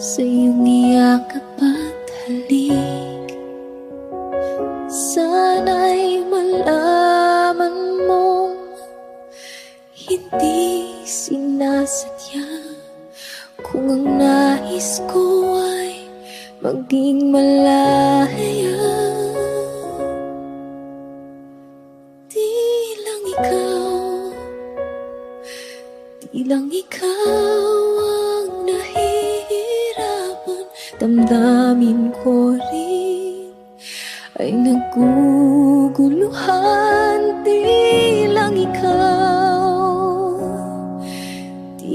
sa iyong iyakap at halik. Sana'y malaman mong hindi sinasadya, kung ang nais ko ay maging malaya. Di lang ikaw ang nahihirapan, damdamin ko rin ay naguguluhan. Di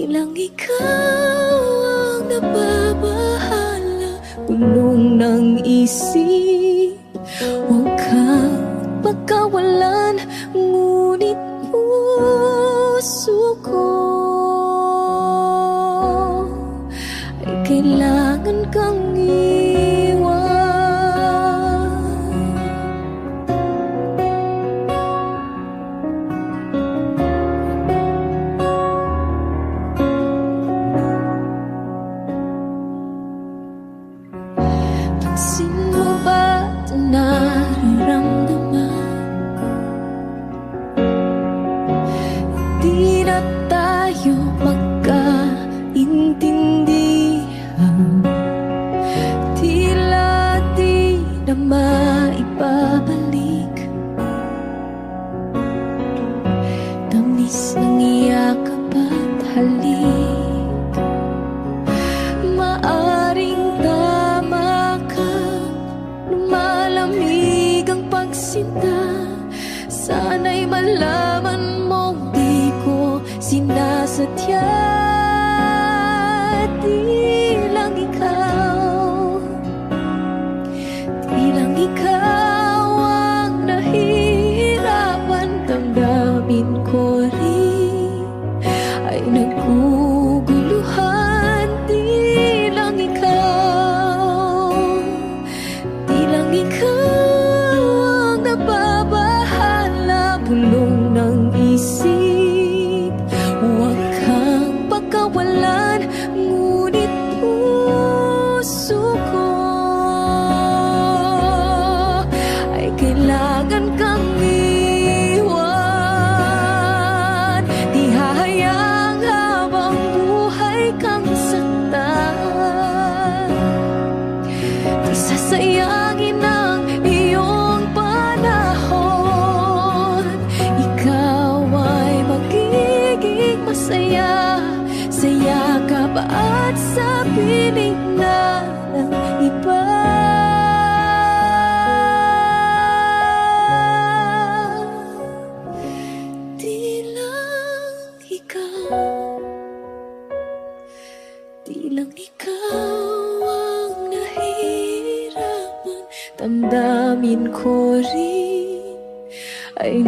lang ikaw ang nababahala, bulong ng isip. Huwag kang pagkawalan, ngunit puso ko ay kailangan kang iwan. Pansin mo ba ito nararamdaman? Di na tayo magkaintindihan, tila di na maibabalik. Tamis ng iyakap at halik, maaring tama ka, lumalamig ang pagsinta. Sana'y malaman mong di ko sinasadya. naguguluhan. Di lang ikaw ang nababahala. Bulong ng isip, huwag kang pagkawalan. Ngunit puso ko ay kailangan kang iwan. Di hahayang habang buhay kang saktan. Di sasayangin ang iyong panahon. Ikaw ay magiging masaya sa yakap at sa piling na ng iba. Di lang ikaw ang nahihirapan. Damdamin ko rin ay